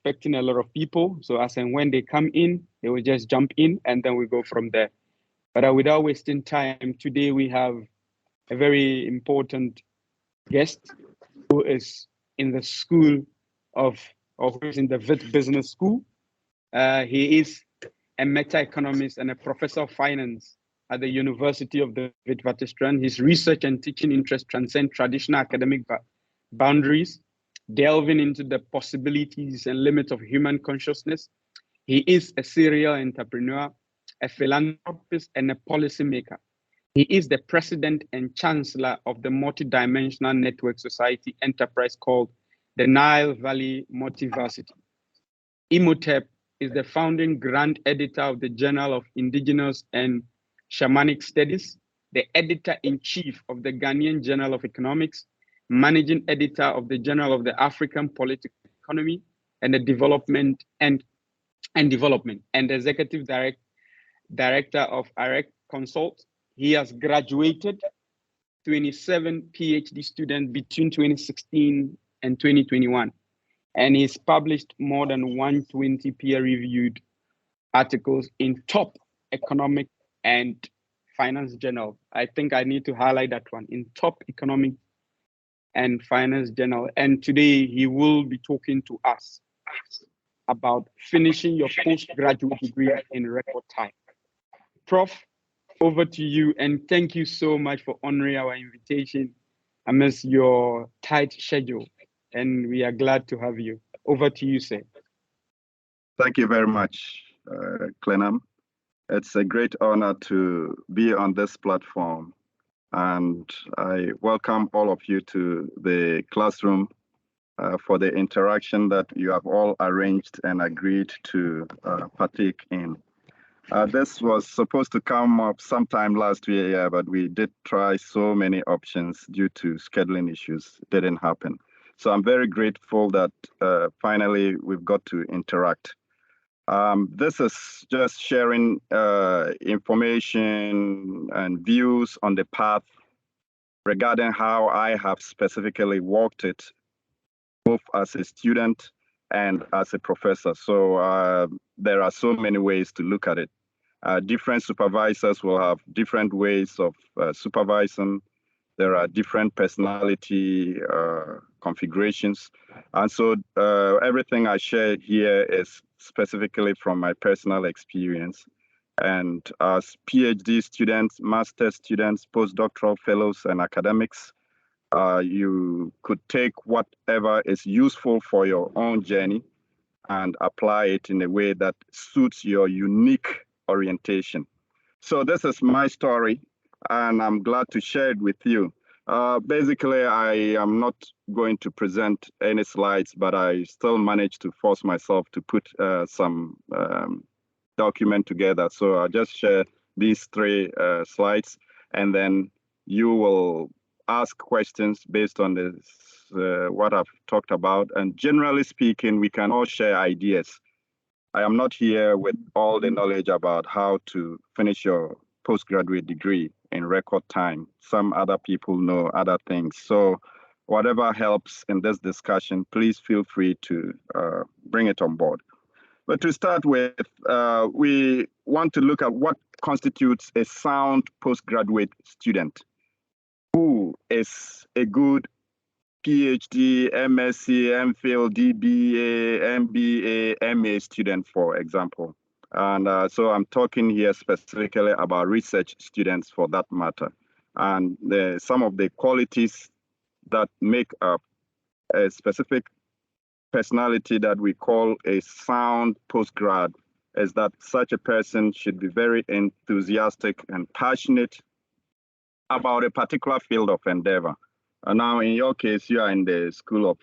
expecting a lot of people. So as and when they come in, they will just jump in and then we go from there. But without wasting time, today we have a very important guest who is in the school of, or who is in the VIT Business School. He is a meta-economist and a professor of finance at the University of the Witwatersrand. His research and teaching interests transcend traditional academic boundaries, delving into the possibilities and limits of human consciousness. He is a serial entrepreneur, a philanthropist, and a policymaker. He is the president and chancellor of the multidimensional network society enterprise called the Nile Valley Multiversity. Imhotep is the founding grand editor of the Journal of Indigenous and Shamanic Studies, the editor-in-chief of the Ghanaian Journal of Economics, managing editor of the Journal of the African Political Economy and the Development and executive director of IREC Consult. He has graduated 27 PhD students between 2016 and 2021. And he's published more than 120 peer-reviewed articles in top economic and finance journal. I think I need to highlight that one, in top economic and finance journal. And today he will be talking to us about finishing your postgraduate degree in record time. Prof, over to you, and thank you so much for honoring our invitation amidst your tight schedule. And we are glad to have you. Over to you, sir. Thank you very much, Clenham. It's a great honor to be on this platform. And I welcome all of you to the classroom for the interaction that you have all arranged and agreed to partake in. This was supposed to come up sometime last year, but we did try so many options due to scheduling issues. It didn't happen. So I'm very grateful that finally we've got to interact. This is just sharing information and views on the path regarding how I have specifically walked it, both as a student and as a professor. So there are so many ways to look at it. Different supervisors will have different ways of supervising. There are different personality configurations. And so everything I share here is specifically from my personal experience. And as PhD students, master students, postdoctoral fellows, and academics, you could take whatever is useful for your own journey and apply it in a way that suits your unique orientation. So this is my story, and I'm glad to share it with you. Basically, I am not going to present any slides, but I still managed to force myself to put some document together. So I'll just share these three slides, and then you will ask questions based on this, what I've talked about. And generally speaking, we can all share ideas. I am not here with all the knowledge about how to finish your postgraduate degree in record time. Some other people know other things. So whatever helps in this discussion, please feel free to bring it on board. But to start with, we want to look at what constitutes a sound postgraduate student. Who is a good PhD, MSc, MPhil, DBA, MBA, MA student, for example? And so I'm talking here specifically about research students for that matter. And some of the qualities that make up a specific personality that we call a sound postgrad is that such a person should be very enthusiastic and passionate about a particular field of endeavor. And now in your case, you are in the school of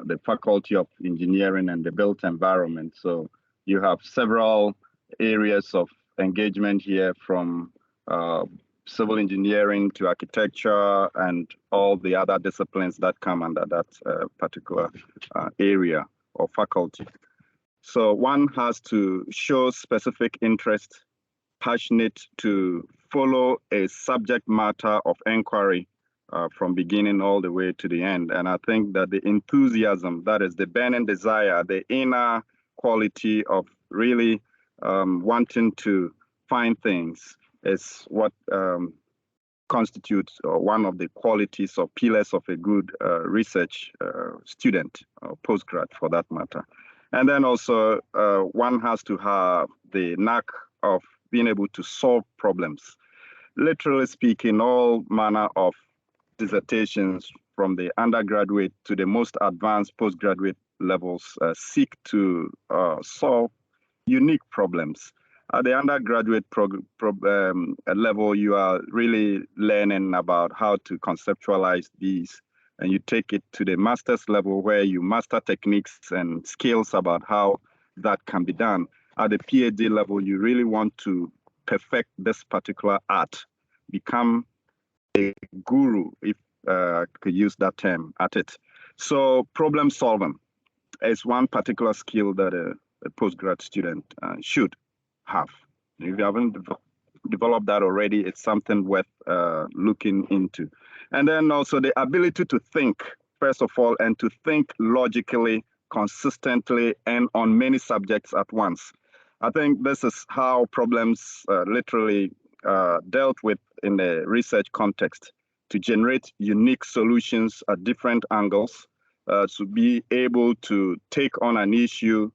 the Faculty of Engineering and the Built Environment. So you have several areas of engagement here, from civil engineering to architecture and all the other disciplines that come under that particular area or faculty. So one has to show specific interest, passionate to follow a subject matter of inquiry, from beginning all the way to the end. And I think that the enthusiasm, that is the burning desire, the inner quality of really wanting to find things is what constitutes one of the qualities or pillars of a good research student or postgrad for that matter. And then also one has to have the knack of being able to solve problems. Literally speaking, all manner of dissertations from the undergraduate to the most advanced postgraduate levels seek to solve unique problems. At the undergraduate level, you are really learning about how to conceptualize these, and you take it to the master's level where you master techniques and skills about how that can be done. At the PhD level, you really want to perfect this particular art, become a guru, if I could use that term, at it. So problem solving is one particular skill that a postgrad student should have. If you haven't developed that already, it's something worth looking into. And then also the ability to think, first of all, and to think logically, consistently, and on many subjects at once. I think this is how problems literally dealt with in the research context, to generate unique solutions at different angles, to be able to take on an issue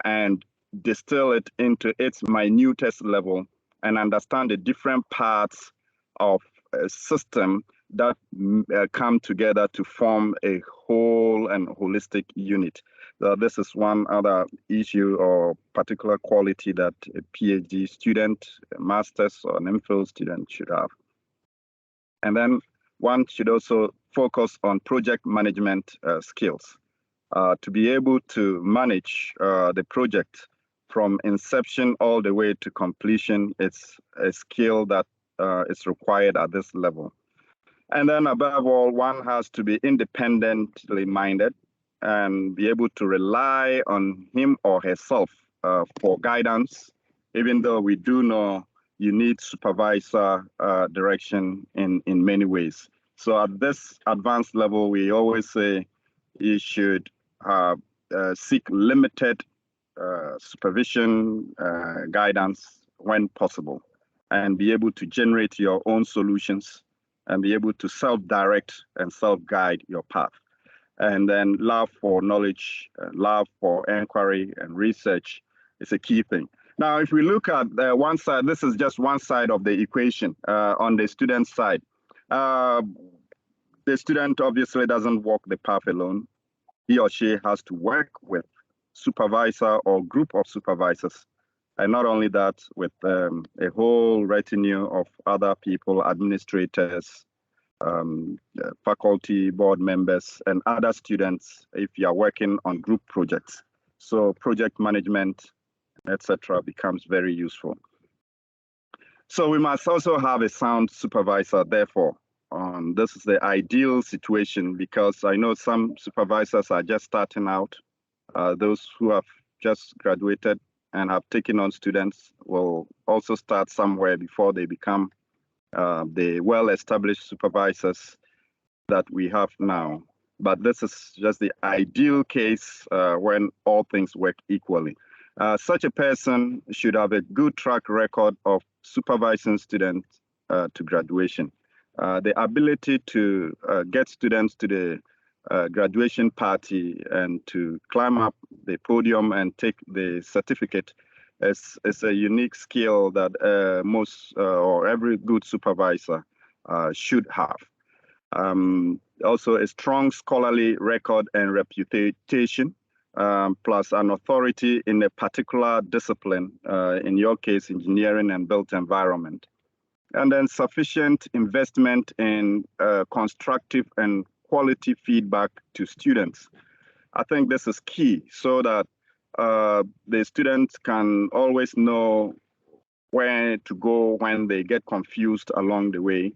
and distill it into its minutest level and understand the different parts of a system that come together to form a whole and holistic unit. This is one other issue or particular quality that a PhD student, a master's or an MPhil student should have. And then one should also focus on project management skills. To be able to manage the project from inception all the way to completion, it's a skill that is required at this level. And then above all, one has to be independently minded and be able to rely on him or herself for guidance, even though we do know you need supervisor direction in many ways. So at this advanced level, we always say you should seek limited supervision guidance when possible, and be able to generate your own solutions and be able to self-direct and self-guide your path. And then love for knowledge, love for inquiry and research is a key thing. Now, if we look at one side, this is just one side of the equation on the student side. The student obviously doesn't walk the path alone. He or she has to work with supervisor or group of supervisors. And not only that, with a whole retinue of other people, administrators, faculty, board members, and other students if you are working on group projects. So project management, etc., becomes very useful. So we must also have a sound supervisor, therefore. This is the ideal situation because I know some supervisors are just starting out. Those who have just graduated and have taken on students will also start somewhere before they become the well-established supervisors that we have now. But this is just the ideal case when all things work equally. Such a person should have a good track record of supervising students to graduation. The ability to get students to the graduation party and to climb up the podium and take the certificate is a unique skill that most or every good supervisor should have. Also, a strong scholarly record and reputation, plus an authority in a particular discipline, in your case, engineering and built environment. And then sufficient investment in constructive and quality feedback to students. I think this is key so that the students can always know where to go when they get confused along the way,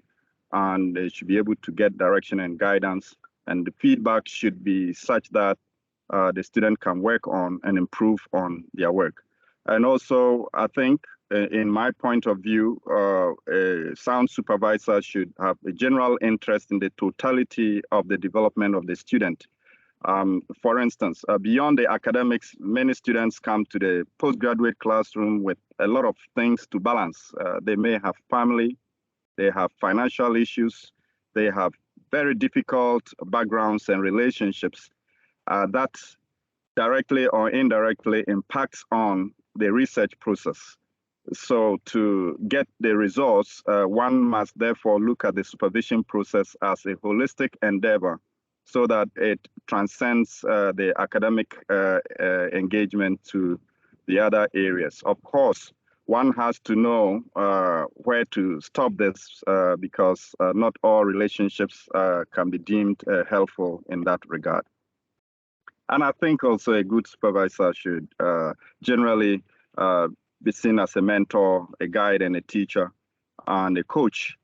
and they should be able to get direction and guidance. And the feedback should be such that the student can work on and improve on their work. And also, I think in my point of view, a sound supervisor should have a general interest in the totality of the development of the student. For instance, beyond the academics, many students come to the postgraduate classroom with a lot of things to balance. They may have family, they have financial issues, they have very difficult backgrounds and relationships that directly or indirectly impacts on the research process. So to get the results, one must therefore look at the supervision process as a holistic endeavor so that it transcends the academic engagement to the other areas. Of course, one has to know where to stop this because not all relationships can be deemed helpful in that regard. And I think also a good supervisor should generally be seen as a mentor, a guide, and a teacher, and a coach,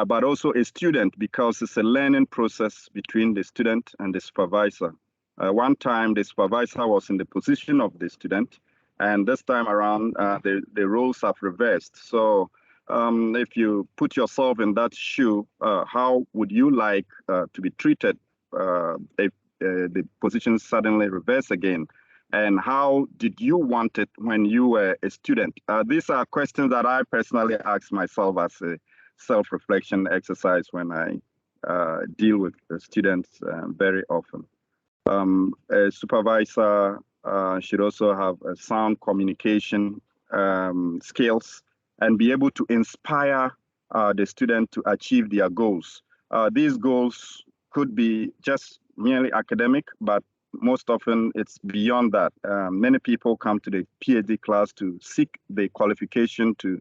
but also a student because it's a learning process between the student and the supervisor. One time, the supervisor was in the position of the student, and this time around, the roles have reversed. So if you put yourself in that shoe, how would you like to be treated if the position suddenly reverse again? And how did you want it when you were a student? These are questions that I personally ask myself as a self-reflection exercise when I deal with students very often. A supervisor should also have a sound communication skills and be able to inspire the student to achieve their goals. These goals could be just merely academic, but most often it's beyond that. Many people come to the PhD class to seek the qualification to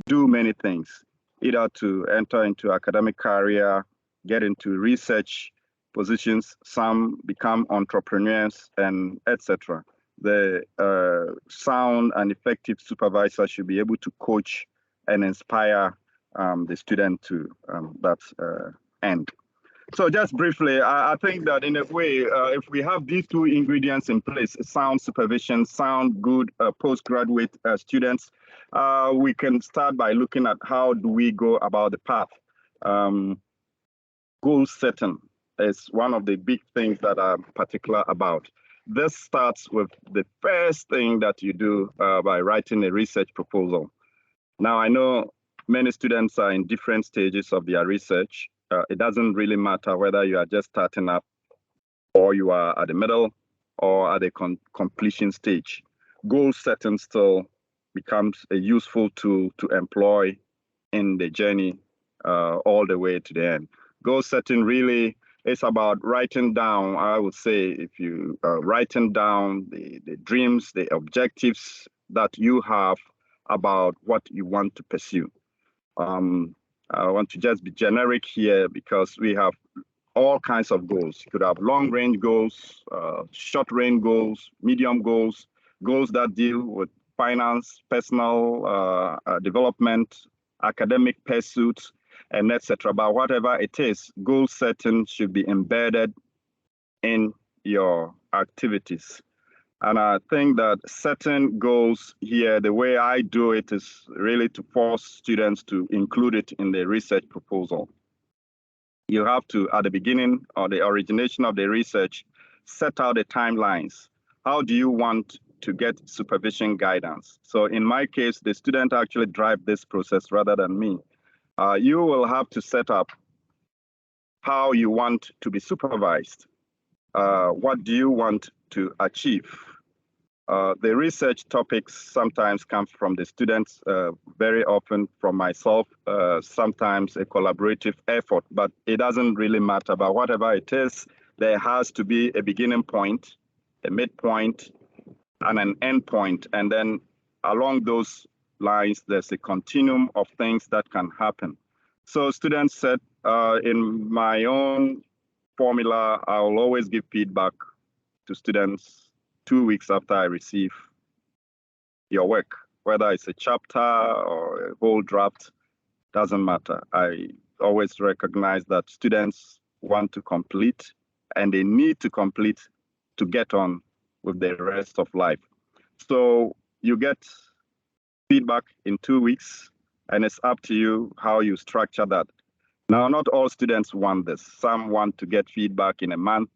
do many things, either to enter into academic career, get into research positions, some become entrepreneurs, and etc. The sound and effective supervisor should be able to coach and inspire the student to that end. So just briefly, I think that in a way, if we have these two ingredients in place, sound supervision, sound good postgraduate students, we can start by looking at how do we go about the path. Goal setting is one of the big things that I'm particular about. This starts with the first thing that you do by writing a research proposal. Now, I know many students are in different stages of their research. It doesn't really matter whether you are just starting up or you are at the middle or at the completion stage. Goal setting still becomes a useful tool to employ in the journey all the way to the end. Goal setting really is about writing down, I would say, if you writing down the dreams, the objectives that you have about what you want to pursue. I want to just be generic here because we have all kinds of goals. You could have long-range goals, short-range goals, medium goals, goals that deal with finance, personal development, academic pursuits, and etc. But whatever it is, goal setting should be embedded in your activities. And I think that setting goals here, the way I do it is really to force students to include it in the research proposal. You have to, at the beginning or the origination of the research, set out the timelines. How do you want to get supervision guidance? So in my case, the student actually drive this process rather than me. You will have to set up how you want to be supervised. What do you want to achieve? The research topics sometimes come from the students, very often from myself, sometimes a collaborative effort, but it doesn't really matter. But whatever it is, there has to be a beginning point, a midpoint, and an end point. And then along those lines, there's a continuum of things that can happen. So students said, in my own formula, I will always give feedback to students 2 weeks after I receive your work, whether it's a chapter or a whole draft, doesn't matter. I always recognize that students want to complete and they need to complete to get on with the rest of life. So you get feedback in 2 weeks, and it's up to you how you structure that. Now, not all students want this. Some want to get feedback in a month,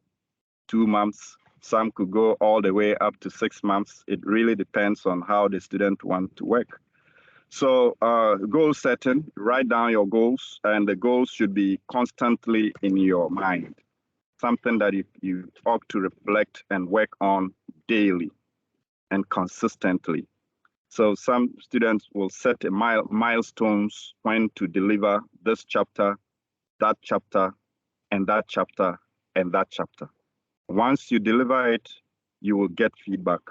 2 months. Some could go all the way up to 6 months. It really depends on how the student wants to work. So goal setting, write down your goals, and the goals should be constantly in your mind, something that you ought to reflect and work on daily and consistently. So some students will set a milestones when to deliver this chapter, that chapter, and that chapter, and that chapter. Once you deliver it, you will get feedback,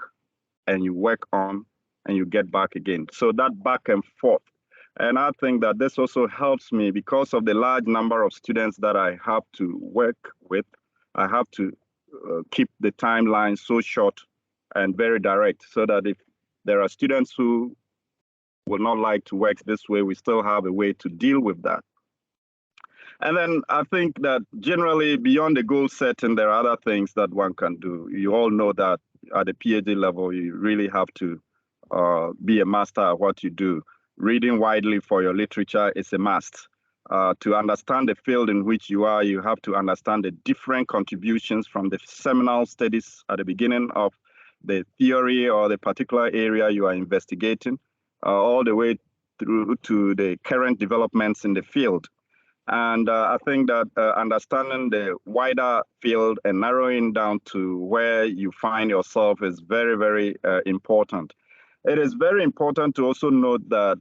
and you work on, and you get back again. So that back and forth. And I think that this also helps me because of the large number of students that I have to work with. I have to keep the timeline so short and very direct so that if there are students who will not like to work this way, we still have a way to deal with that. And then I think that generally beyond the goal setting, there are other things that one can do. You all know that at the PhD level, you really have to be a master at what you do. Reading widely for your literature is a must. To understand the field in which you are, you have to understand the different contributions from the seminal studies at the beginning of the theory or the particular area you are investigating, all the way through to the current developments in the field. And I think that understanding the wider field and narrowing down to where you find yourself is very, very important. It is very important to also note that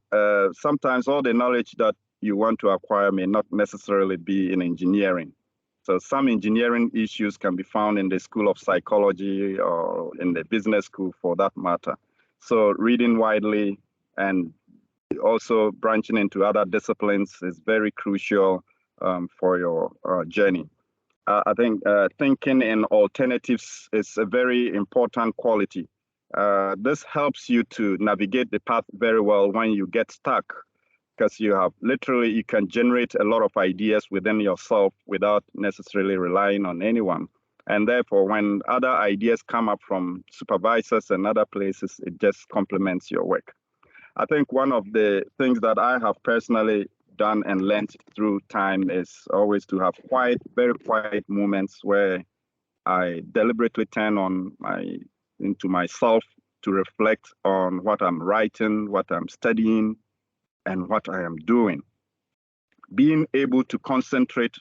sometimes all the knowledge that you want to acquire may not necessarily be in engineering. So some engineering issues can be found in the School of Psychology or in the business school for that matter. So reading widely and also branching into other disciplines is very crucial for your journey. I think thinking in alternatives is a very important quality. This helps you to navigate the path very well when you get stuck, because you can generate a lot of ideas within yourself without necessarily relying on anyone. And therefore, when other ideas come up from supervisors and other places, it just complements your work. I think one of the things that I have personally done and learned through time is always to have very quiet moments where I deliberately turn into myself to reflect on what I'm writing, what I'm studying, and what I am doing. Being able to concentrate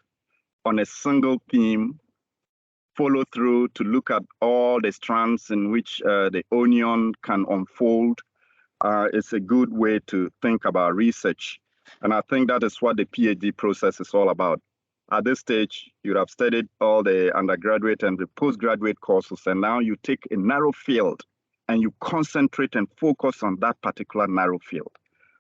on a single theme, follow through to look at all the strands in which the onion can unfold, it's a good way to think about research. And I think that is what the PhD process is all about. At this stage, you have studied all the undergraduate and the postgraduate courses, and now you take a narrow field and you concentrate and focus on that particular narrow field,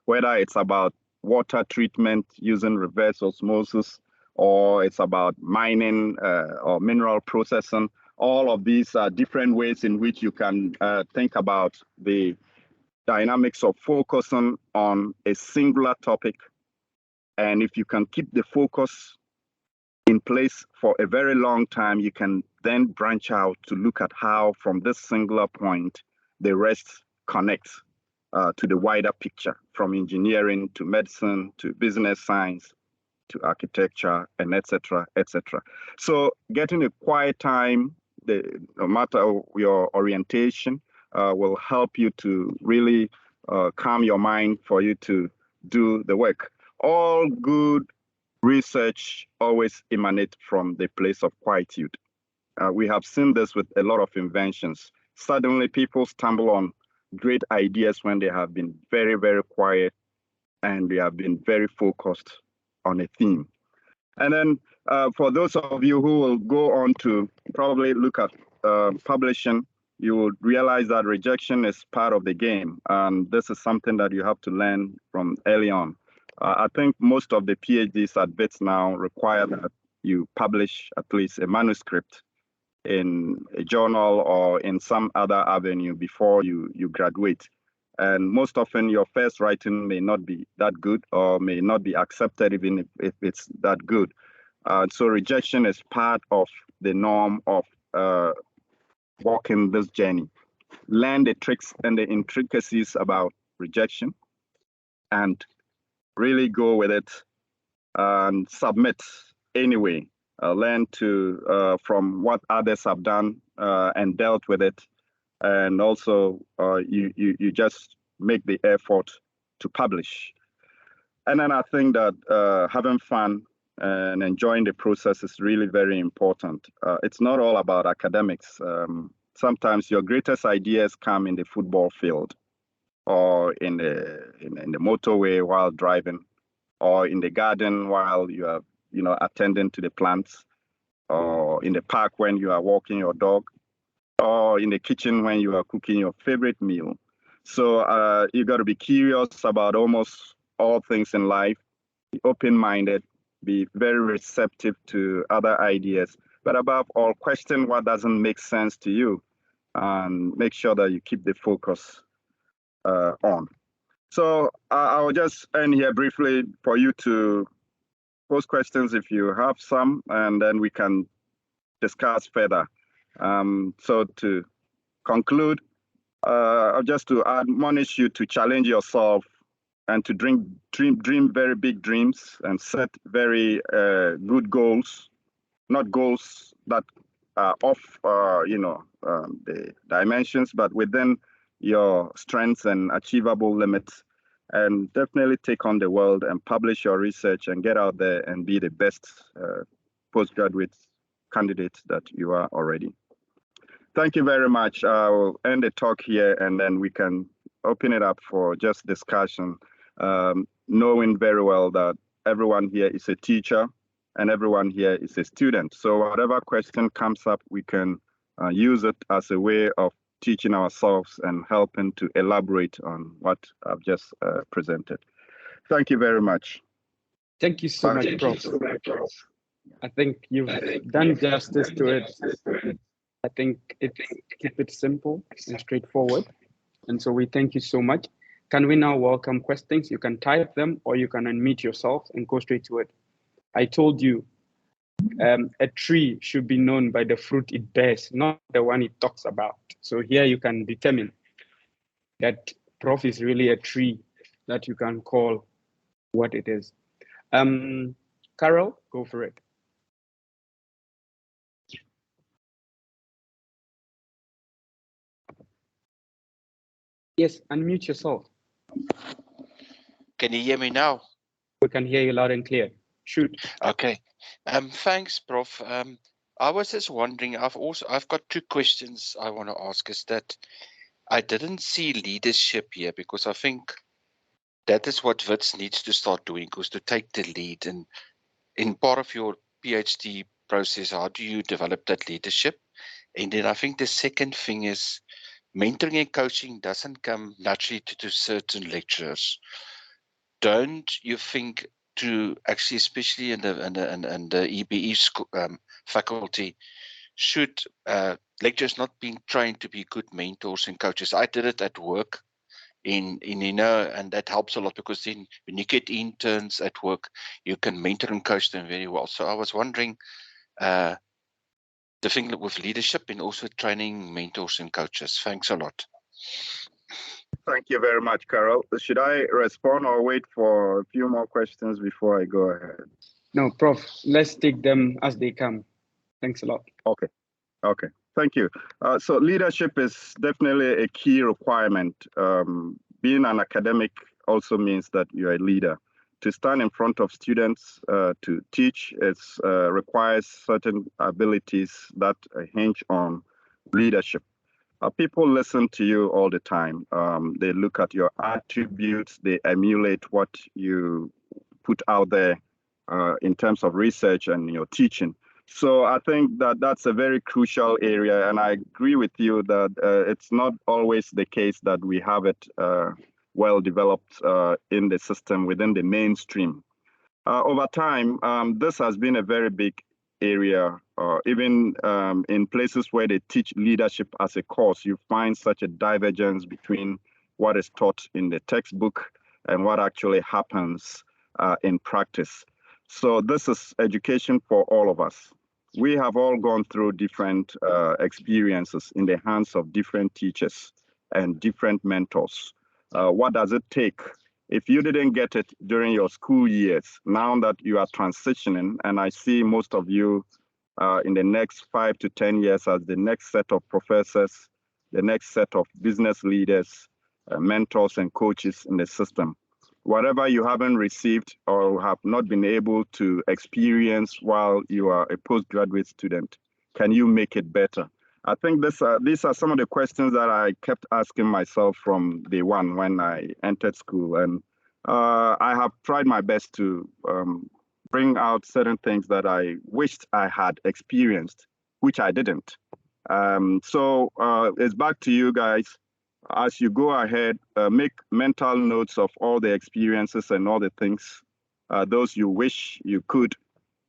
whether it's about water treatment using reverse osmosis, or it's about mining or mineral processing. All of these are different ways in which you can think about the dynamics of focusing on a singular topic. And if you can keep the focus in place for a very long time, you can then branch out to look at how from this singular point, the rest connects to the wider picture, from engineering to medicine to business science to architecture and etc. etc. So getting a quiet time, no matter your orientation, will help you to really calm your mind for you to do the work. All good research always emanates from the place of quietude. We have seen this with a lot of inventions. Suddenly people stumble on great ideas when they have been very, very quiet and they have been very focused on a theme. And then for those of you who will go on to probably look at publishing, you will realize that rejection is part of the game. And this is something that you have to learn from early on. I think most of the PhDs at BITS now require that you publish at least a manuscript in a journal or in some other avenue before you graduate. And most often your first writing may not be that good or may not be accepted even if it's that good. So rejection is part of the norm of walking this journey. Learn the tricks and the intricacies about rejection and really go with it and submit anyway. Learn from what others have done and dealt with it, and also you just make the effort to publish. And then I think that having fun and enjoying the process is really very important. It's not all about academics. Sometimes your greatest ideas come in the football field, or in the motorway while driving, or in the garden while you are attending to the plants, or in the park when you are walking your dog, or in the kitchen when you are cooking your favorite meal. So you got to be curious about almost all things in life, be open-minded, be very receptive to other ideas, but above all, question what doesn't make sense to you, and make sure that you keep the focus on. So I'll just end here briefly for you to pose questions if you have some, and then we can discuss further. So to conclude, just to admonish you to challenge yourself and to dream very big dreams and set very good goals, not goals that are off, the dimensions, but within your strengths and achievable limits. And definitely take on the world and publish your research and get out there and be the best postgraduate candidate that you are already. Thank you very much. I'll end the talk here, and then we can open it up for just discussion, knowing very well that everyone here is a teacher and everyone here is a student. So whatever question comes up, we can use it as a way of teaching ourselves and helping to elaborate on what I've just presented. Thank you very much. Thank you so much, Prof. I think you've done justice to it. I think keep it simple and straightforward. And so we thank you so much. Can we now welcome questions? You can type them or you can unmute yourself and go straight to it. I told you a tree should be known by the fruit it bears, not the one it talks about. So here you can determine that Prof is really a tree that you can call what it is. Carol, go for it. Yes, unmute yourself. Can you hear me now? We can hear you loud and clear. Shoot. Okay. Thanks, Prof. I was just wondering, I've got two questions I want to ask. Is that I didn't see leadership here, because I think that is what WITS needs to start doing, because to take the lead. And in part of your PhD process, how do you develop that leadership? And then I think the second thing is mentoring and coaching doesn't come naturally to certain lecturers. Don't you think to actually, especially in the EBE school, faculty, should lecturers not being trained to be good mentors and coaches? I did it at work and that helps a lot, because then when you get interns at work, you can mentor and coach them very well. So I was wondering, the thing with leadership and also training mentors and coaches. Thanks a lot. Thank you very much, Carol. Should I respond or wait for a few more questions before I go ahead? No, Prof, let's take them as they come. Thanks a lot. Okay. Thank you. So leadership is definitely a key requirement. Being an academic also means that you're a leader. To stand in front of students to teach, it requires certain abilities that hinge on leadership. People listen to you all the time. They look at your attributes, they emulate what you put out there in terms of research and your teaching. So I think that that's a very crucial area, and I agree with you that it's not always the case that we have it well developed in the system within the mainstream. Over time, this has been a very big area. Even in places where they teach leadership as a course, you find such a divergence between what is taught in the textbook and what actually happens in practice. So this is education for all of us. We have all gone through different experiences in the hands of different teachers and different mentors. What does it take? If you didn't get it during your school years, now that you are transitioning, and I see most of you in the next 5 to 10 years as the next set of professors, the next set of business leaders, mentors and coaches in the system. Whatever you haven't received or have not been able to experience while you are a postgraduate student, can you make it better? I think these are some of the questions that I kept asking myself from day one when I entered school. And I have tried my best to bring out certain things that I wished I had experienced, which I didn't. So it's back to you guys. As you go ahead, make mental notes of all the experiences and all the things, those you wish you could.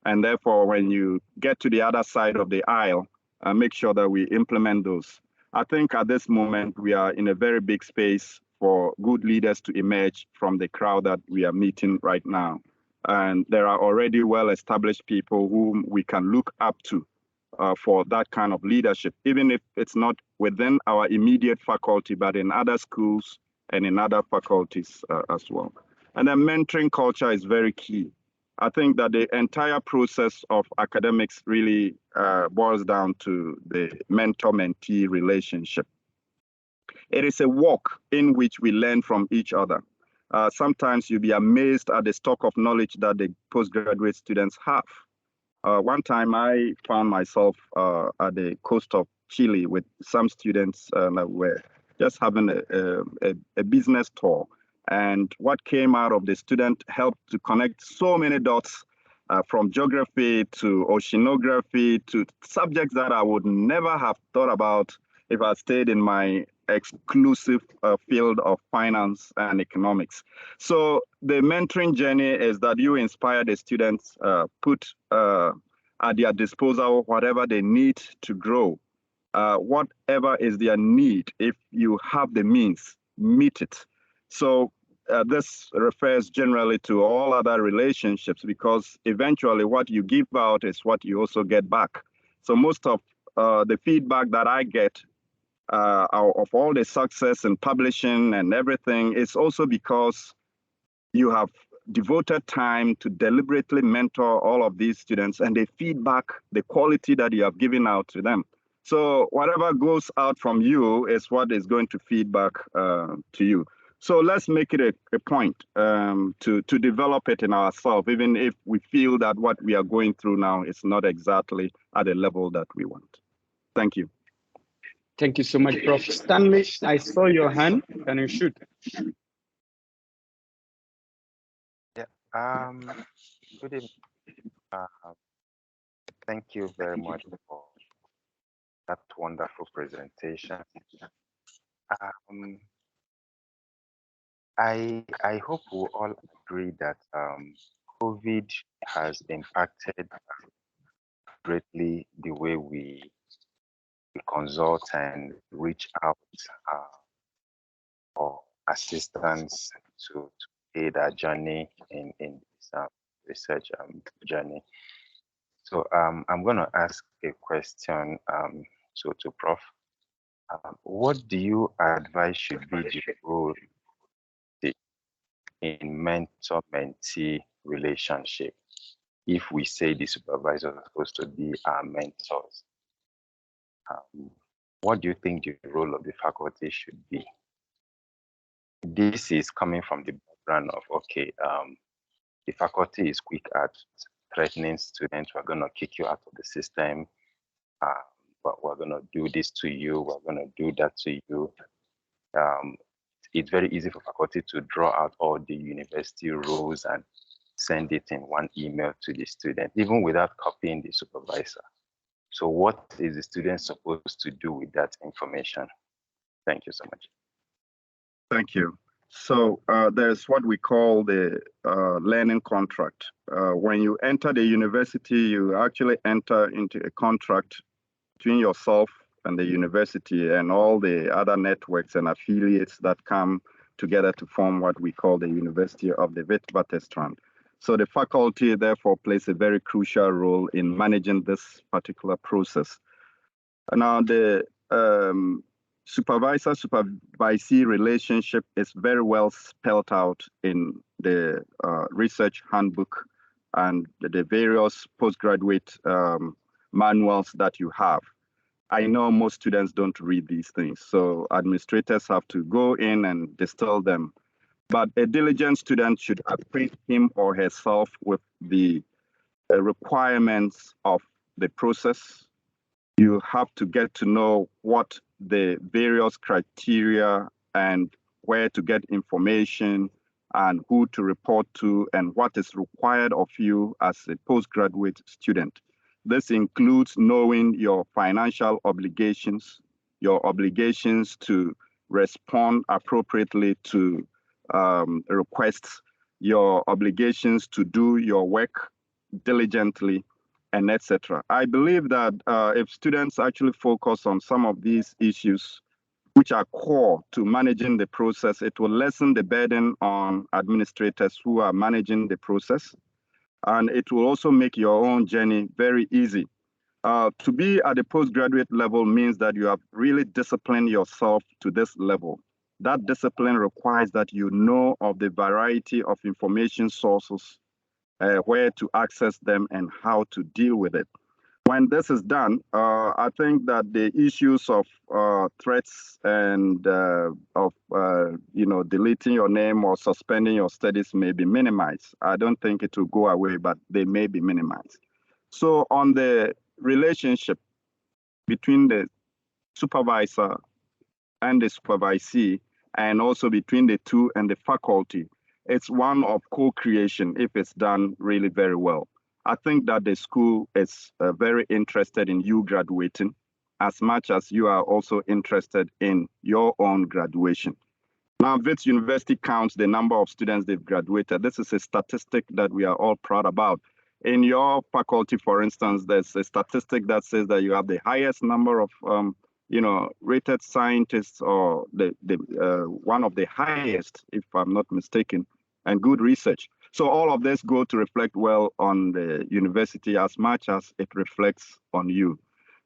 And therefore, when you get to the other side of the aisle, make sure that we implement those. I think at this moment, we are in a very big space for good leaders to emerge from the crowd that we are meeting right now. And there are already well-established people whom we can look up to for that kind of leadership, even if it's not within our immediate faculty, but in other schools and in other faculties as well. And then mentoring culture is very key. I think that the entire process of academics really boils down to the mentor-mentee relationship. It is a walk in which we learn from each other. Sometimes you'll be amazed at the stock of knowledge that the postgraduate students have. One time I found myself at the coast of Chile with some students that were just having a business tour. And what came out of the student helped to connect so many dots from geography to oceanography to subjects that I would never have thought about if I stayed in my exclusive field of finance and economics. So the mentoring journey is that you inspire the students, put at their disposal whatever they need to grow, whatever is their need. If you have the means, meet it. So this refers generally to all other relationships, because eventually what you give out is what you also get back. So most of the feedback that I get of all the success in publishing and everything is also because you have devoted time to deliberately mentor all of these students, and they feedback the quality that you have given out to them. So whatever goes out from you is what is going to feedback to you. So let's make it a point to develop it in ourselves, even if we feel that what we are going through now is not exactly at the level that we want. Thank you. Thank you so much, Prof. Stanley, I saw your hand. Can you shoot? Yeah. Good evening. Thank you very much for that wonderful presentation. I hope we all agree that COVID has impacted greatly the way we consult and reach out for assistance to aid our journey in this research journey. So I'm going to ask a question to Prof. What do you advise should be the role in mentor-mentee relationship if we say the supervisors are supposed to be our mentors? What do you think the role of the faculty should be? This is coming from the background of, okay, the faculty is quick at threatening students, we're going to kick you out of the system, but we're going to do this to you, we're going to do that to you. It's very easy for faculty to draw out all the university rules and send it in one email to the student, even without copying the supervisor. So what is the student supposed to do with that information? Thank you so much. Thank you. So there's what we call the learning contract. When you enter the university, you actually enter into a contract between yourself and the university and all the other networks and affiliates that come together to form what we call the University of the Witwatersrand. So the faculty, therefore, plays a very crucial role in managing this particular process. Now, supervisor-supervisee relationship is very well spelled out in the research handbook and the various postgraduate manuals that you have. I know most students don't read these things, so administrators have to go in and distill them. But a diligent student should acquaint him or herself with the requirements of the process. You have to get to know what the various criteria and where to get information and who to report to and what is required of you as a postgraduate student. This includes knowing your financial obligations, your obligations to respond appropriately to requests, your obligations to do your work diligently, and etc. I believe that if students actually focus on some of these issues, which are core to managing the process, it will lessen the burden on administrators who are managing the process. And it will also make your own journey very easy. To be at the postgraduate level means that you have really disciplined yourself to this level. That discipline requires that you know of the variety of information sources, where to access them and how to deal with it. When this is done, I think that the issues of threats and of deleting your name or suspending your studies may be minimized. I don't think it will go away, but they may be minimized. So on the relationship between the supervisor and the supervisee, and also between the two and the faculty, it's one of co-creation if it's done really very well. I think that the school is very interested in you graduating as much as you are also interested in your own graduation. Now, Wits University counts the number of students they've graduated. This is a statistic that we are all proud about. In your faculty, for instance, there's a statistic that says that you have the highest number of rated scientists, or the one of the highest, if I'm not mistaken, and good research. So all of this go to reflect well on the university as much as it reflects on you.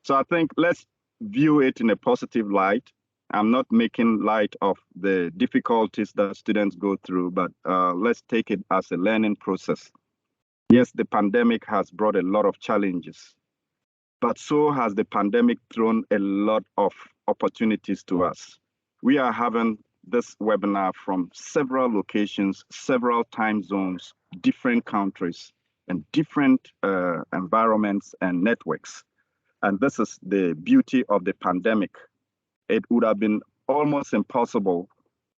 So I think let's view it in a positive light. I'm not making light of the difficulties that students go through, but let's take it as a learning process. Yes, the pandemic has brought a lot of challenges, but so has the pandemic thrown a lot of opportunities to us. We are having this webinar from several locations, several time zones, different countries, and different environments and networks. And this is the beauty of the pandemic. It would have been almost impossible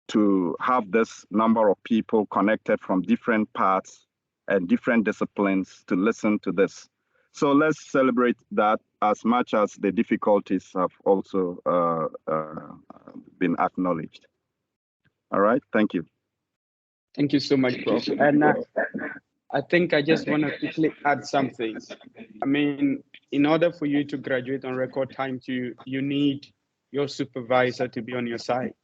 to have this number of people connected from different parts and different disciplines to listen to this. So let's celebrate that as much as the difficulties have also been acknowledged. All right, thank you. Thank you so much, Prof. And I think I just want to quickly add something. I mean, in order for you to graduate on record time, you need your supervisor to be on your side.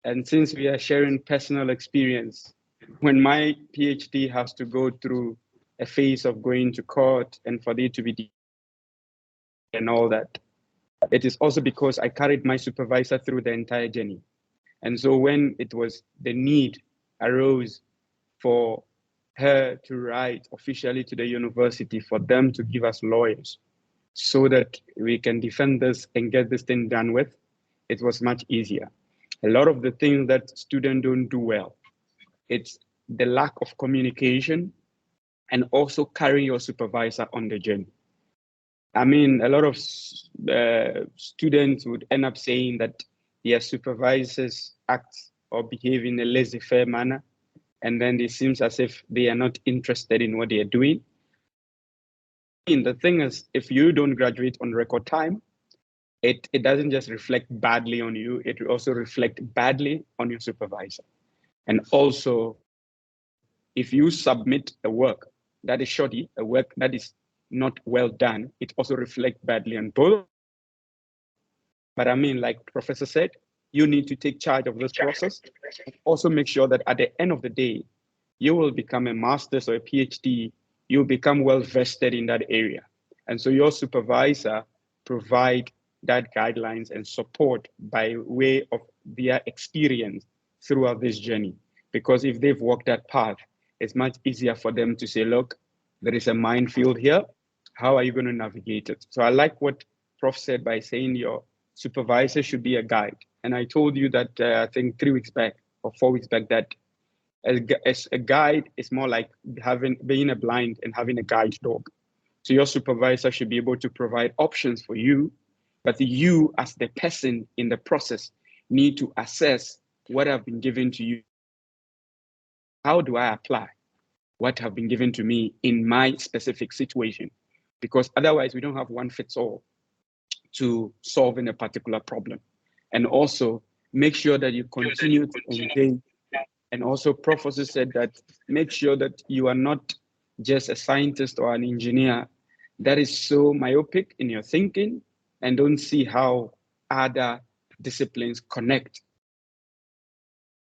And since we are sharing personal experience, when my PhD has to go through a phase of going to court and for it to be and all that, it is also because I carried my supervisor through the entire journey. And so when it was the need arose for her to write officially to the university for them to give us lawyers so that we can defend this and get this thing done with, it was much easier. A lot of the things that students don't do well, it's the lack of communication and also carrying your supervisor on the journey. I mean, a lot of students would end up saying that their supervisors act or behave in a laissez-faire manner, and then it seems as if they are not interested in what they are doing. And the thing is, if you don't graduate on record time, it doesn't just reflect badly on you, it will also reflect badly on your supervisor. And also, if you submit a work that is shoddy, a work that is not well done, it also reflects badly on both. But I mean, like Professor said, you need to take charge of this process. Also make sure that at the end of the day, you will become a master's or a PhD, you'll become well vested in that area. And so your supervisor provide that guidelines and support by way of their experience throughout this journey. Because if they've walked that path, it's much easier for them to say, look, there is a minefield here. How are you going to navigate it? So I like what Prof said by saying your supervisor should be a guide. And I told you that I think 3 weeks back or 4 weeks back that as a guide is more like being a blind and having a guide dog. So your supervisor should be able to provide options for you, but you as the person in the process need to assess what have been given to you. How do I apply what have been given to me in my specific situation? Because otherwise we don't have one fits all to solving a particular problem. And also make sure that you continue to engage. And also Prof also said that make sure that you are not just a scientist or an engineer that is so myopic in your thinking and don't see how other disciplines connect.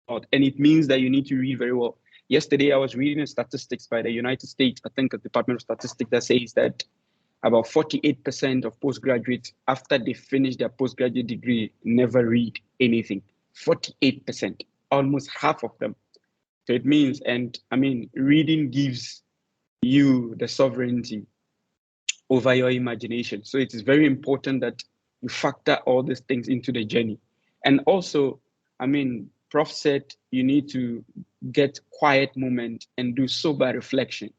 And it means that you need to read very well. Yesterday, I was reading a statistics by the United States, I think the Department of Statistics, that says that about 48% of postgraduates, after they finish their postgraduate degree, never read anything. 48%, almost half of them. So it means, and I mean, reading gives you the sovereignty over your imagination. So it is very important that you factor all these things into the journey. And also, I mean, Prof said you need to get quiet moment and do sober reflection.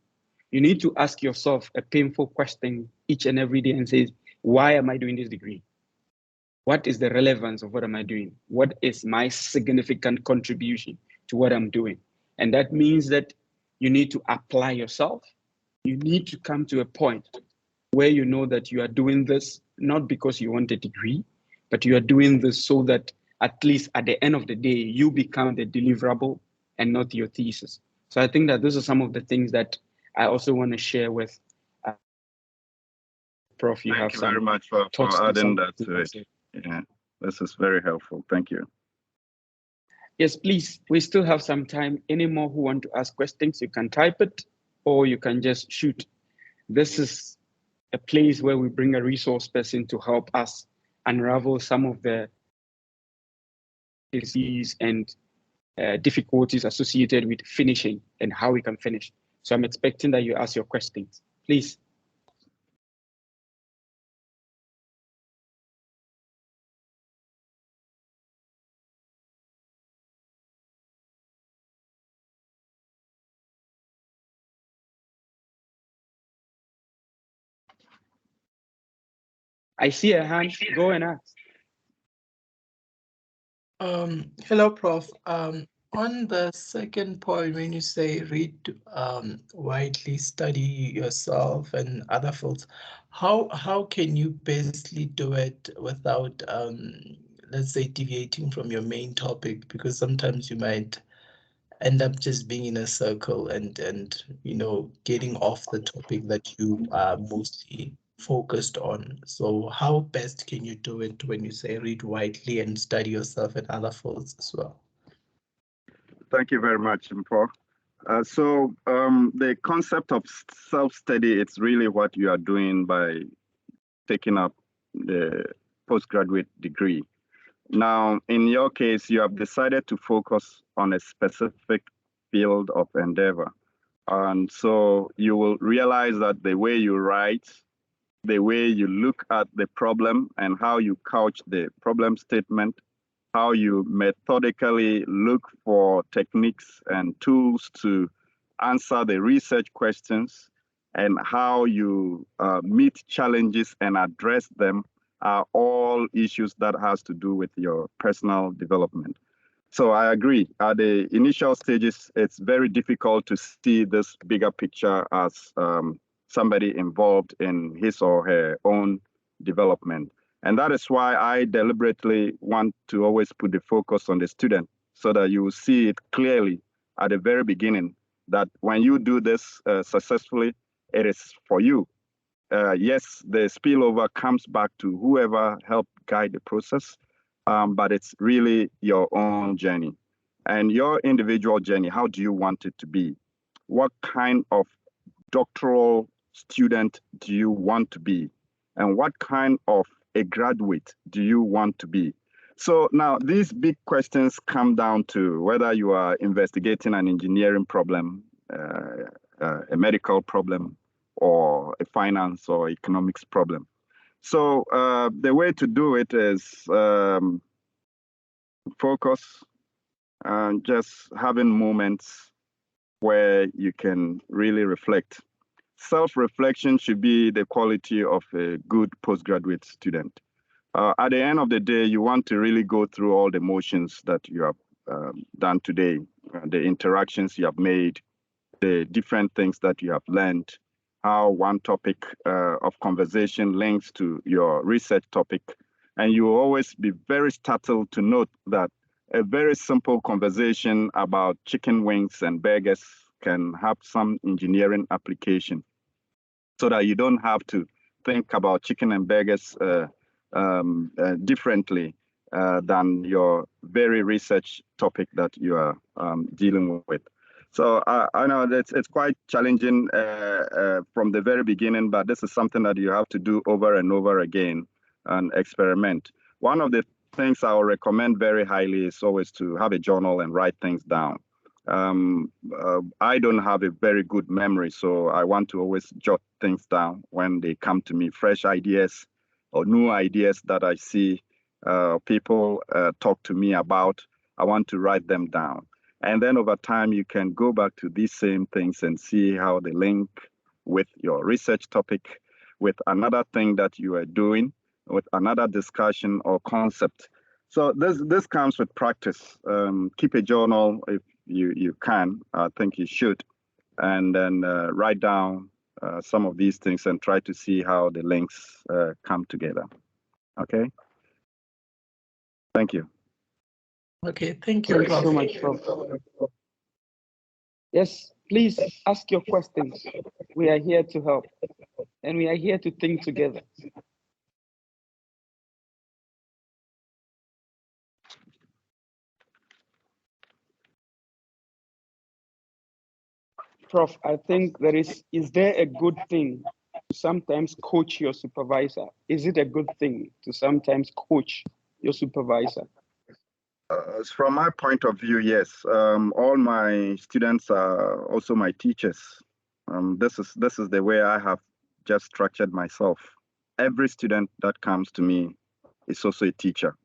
You need to ask yourself a painful question each and every day and say, why am I doing this degree? What is the relevance of what am I doing? What is my significant contribution to what I'm doing? And that means that you need to apply yourself. You need to come to a point where you know that you are doing this not because you want a degree, but you are doing this so that at least at the end of the day, you become the deliverable and not your thesis. So I think that those are some of the things that I also want to share with Prof. Thank you very much for adding that to it. Yeah, this is very helpful. Thank you. Yes, please. We still have some time. Any more who want to ask questions, you can type it or you can just shoot. This is a place where we bring a resource person to help us unravel some of the disease and difficulties associated with finishing and how we can finish. So I'm expecting that you ask your questions. Please. I see a hand. Go and ask. Hello, Prof. On the second point, when you say read widely, study yourself and other fields, how can you basically do it without, let's say, deviating from your main topic? Because sometimes you might end up just being in a circle and getting off the topic that you are mostly focused on. So how best can you do it when you say read widely and study yourself in other fields as well? Thank you very much, Prof. The concept of self-study, it's really what you are doing by taking up the postgraduate degree. Now, in your case, you have decided to focus on a specific field of endeavor. And so you will realize that the way you write, the way you look at the problem and how you couch the problem statement, how you methodically look for techniques and tools to answer the research questions, and how you meet challenges and address them are all issues that has to do with your personal development. So I agree. At the initial stages, it's very difficult to see this bigger picture as somebody involved in his or her own development. And that is why I deliberately want to always put the focus on the student so that you will see it clearly at the very beginning that when you do this successfully, it is for you. Yes, the spillover comes back to whoever helped guide the process, but it's really your own journey. And your individual journey, how do you want it to be? What kind of doctoral student do you want to be? And what kind of a graduate do you want to be? So now these big questions come down to whether you are investigating an engineering problem, a medical problem, or a finance or economics problem. So the way to do it is focus and just having moments where you can really reflect. Self-reflection should be the quality of a good postgraduate student. At the end of the day, you want to really go through all the motions that you have done today, the interactions you have made, the different things that you have learned, how one topic of conversation links to your research topic. And you will always be very startled to note that a very simple conversation about chicken wings and burgers can have some engineering application, so that you don't have to think about chicken and burgers differently than your very research topic that you are dealing with. So I know that it's quite challenging from the very beginning, but this is something that you have to do over and over again and experiment. One of the things I will recommend very highly is always to have a journal and write things down. I don't have a very good memory, so I want to always jot things down when they come to me, fresh ideas or new ideas that I see people talk to me about. I want to write them down. And then over time, you can go back to these same things and see how they link with your research topic, with another thing that you are doing, with another discussion or concept. So this comes with practice. Keep a journal if you can. I think you should. And then write down some of these things and try to see how the links come together. Okay? Thank you. Okay, thank you, Prof. so much, Prof. Yes, please ask your questions. We are here to help, and we are here to think together. Prof, I think is there a good thing to sometimes coach your supervisor? Is it a good thing to sometimes coach your supervisor? From my point of view, yes. All my students are also my teachers. This is the way I have just structured myself. Every student that comes to me is also a teacher.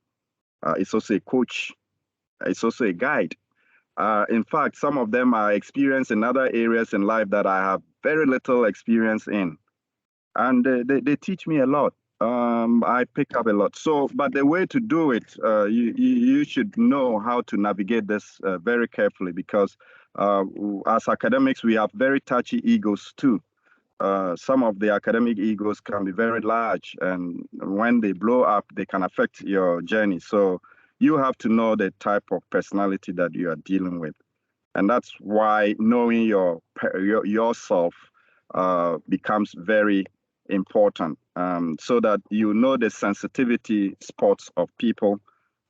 It's also a coach. It's also a guide. In fact, some of them are experienced in other areas in life that I have very little experience in. And they teach me a lot. I pick up a lot. So, but the way to do it, you should know how to navigate this very carefully, because as academics, we have very touchy egos too. Some of the academic egos can be very large, and when they blow up, they can affect your journey. So you have to know the type of personality that you are dealing with. And that's why knowing yourself becomes very important, so that you know the sensitivity spots of people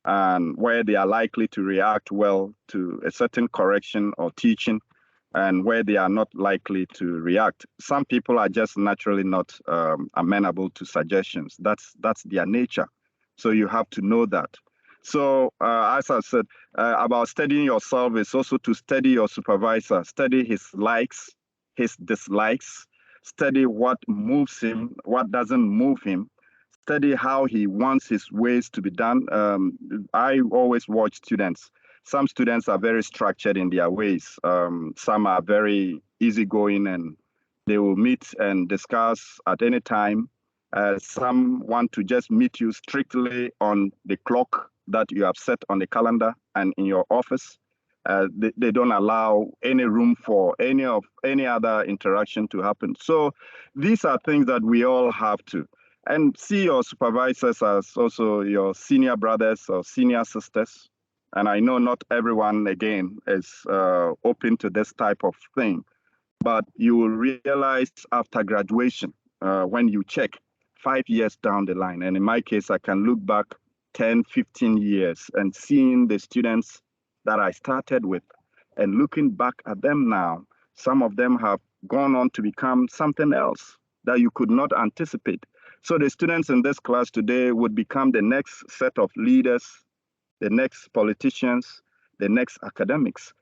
and where they are likely to react well to a certain correction or teaching, and where they are not likely to react. Some people are just naturally not amenable to suggestions. That's their nature. So you have to know that. So as I said, about studying yourself is also to study your supervisor, study his likes, his dislikes, study what moves him, what doesn't move him, study how he wants his ways to be done. I always watch students. Some students are very structured in their ways. Some are very easygoing and they will meet and discuss at any time. Some want to just meet you strictly on the clock that you have set on the calendar and in your office. They don't allow any room for any other interaction to happen. So these are things that we all have to. And see your supervisors as also your senior brothers or senior sisters. And I know not everyone, again, is open to this type of thing. But you will realize after graduation, when you check 5 years down the line, and in my case, I can look back 10, 15 years and seeing the students that I started with and looking back at them now, some of them have gone on to become something else that you could not anticipate. So the students in this class today would become the next set of leaders, the next politicians, the next academics.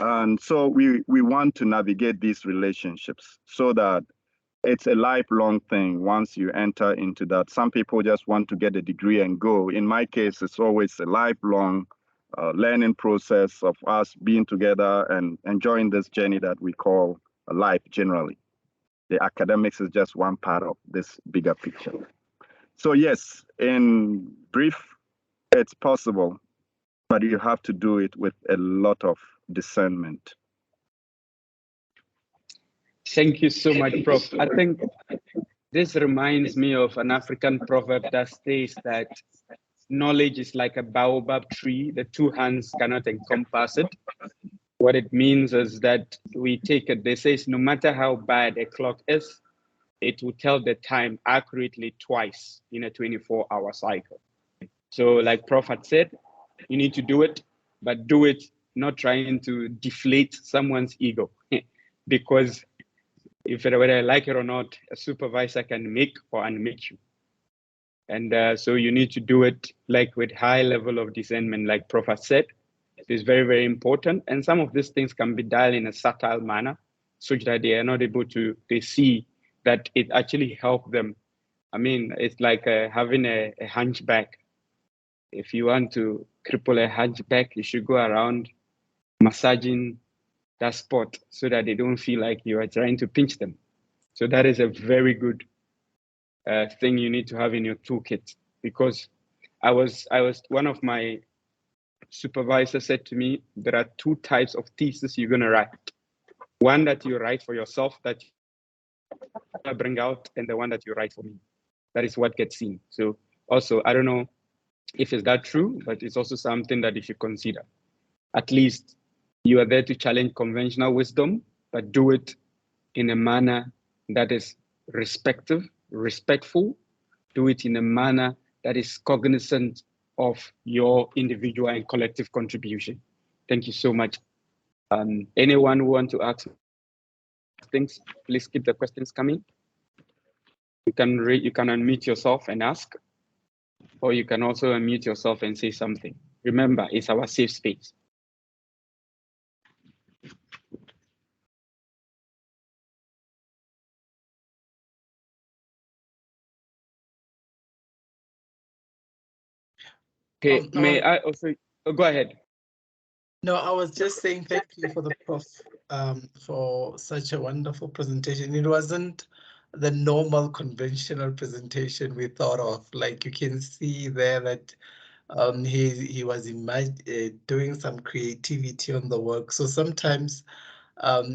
And so we want to navigate these relationships so that it's a lifelong thing once you enter into that. Some people just want to get a degree and go. In my case, it's always a lifelong learning process of us being together and enjoying this journey that we call a life generally. The academics is just one part of this bigger picture. So yes, in brief, it's possible, but you have to do it with a lot of discernment. Thank you so much, Prof. I think this reminds me of an African proverb that states that knowledge is like a baobab tree. The two hands cannot encompass it. What it means is that we take it, they say, no matter how bad a clock is, it will tell the time accurately twice in a 24-hour cycle. So like Prof had said, you need to do it, but do it not trying to deflate someone's ego. Because if whether I like it or not, a supervisor can make or unmake you. And so you need to do it like with high level of discernment, like Prof said. It's very, very important. And some of these things can be dialed in a subtle manner, such that they are not able to, they see that it actually helps them. I mean, it's like having a hunchback. If you want to cripple a hunchback, you should go around massaging that spot so that they don't feel like you are trying to pinch them. So that is a very good thing you need to have in your toolkit. Because I was one of my supervisors said to me, there are two types of thesis you're going to write. One that you write for yourself that you bring out, and the one that you write for me. That is what gets seen. So also, I don't know if it's that true, but it's also something that you should consider. At least you are there to challenge conventional wisdom, but do it in a manner that is respectful. Do it in a manner that is cognizant of your individual and collective contribution. Thank you so much. Anyone who wants to ask things, please keep the questions coming. You can unmute yourself and ask, or you can also unmute yourself and say something. Remember, it's our safe space. Okay, may I also go ahead? No, I was just saying thank you for the Prof for such a wonderful presentation. It wasn't the normal conventional presentation we thought of. Like you can see there that he was doing some creativity on the work. So sometimes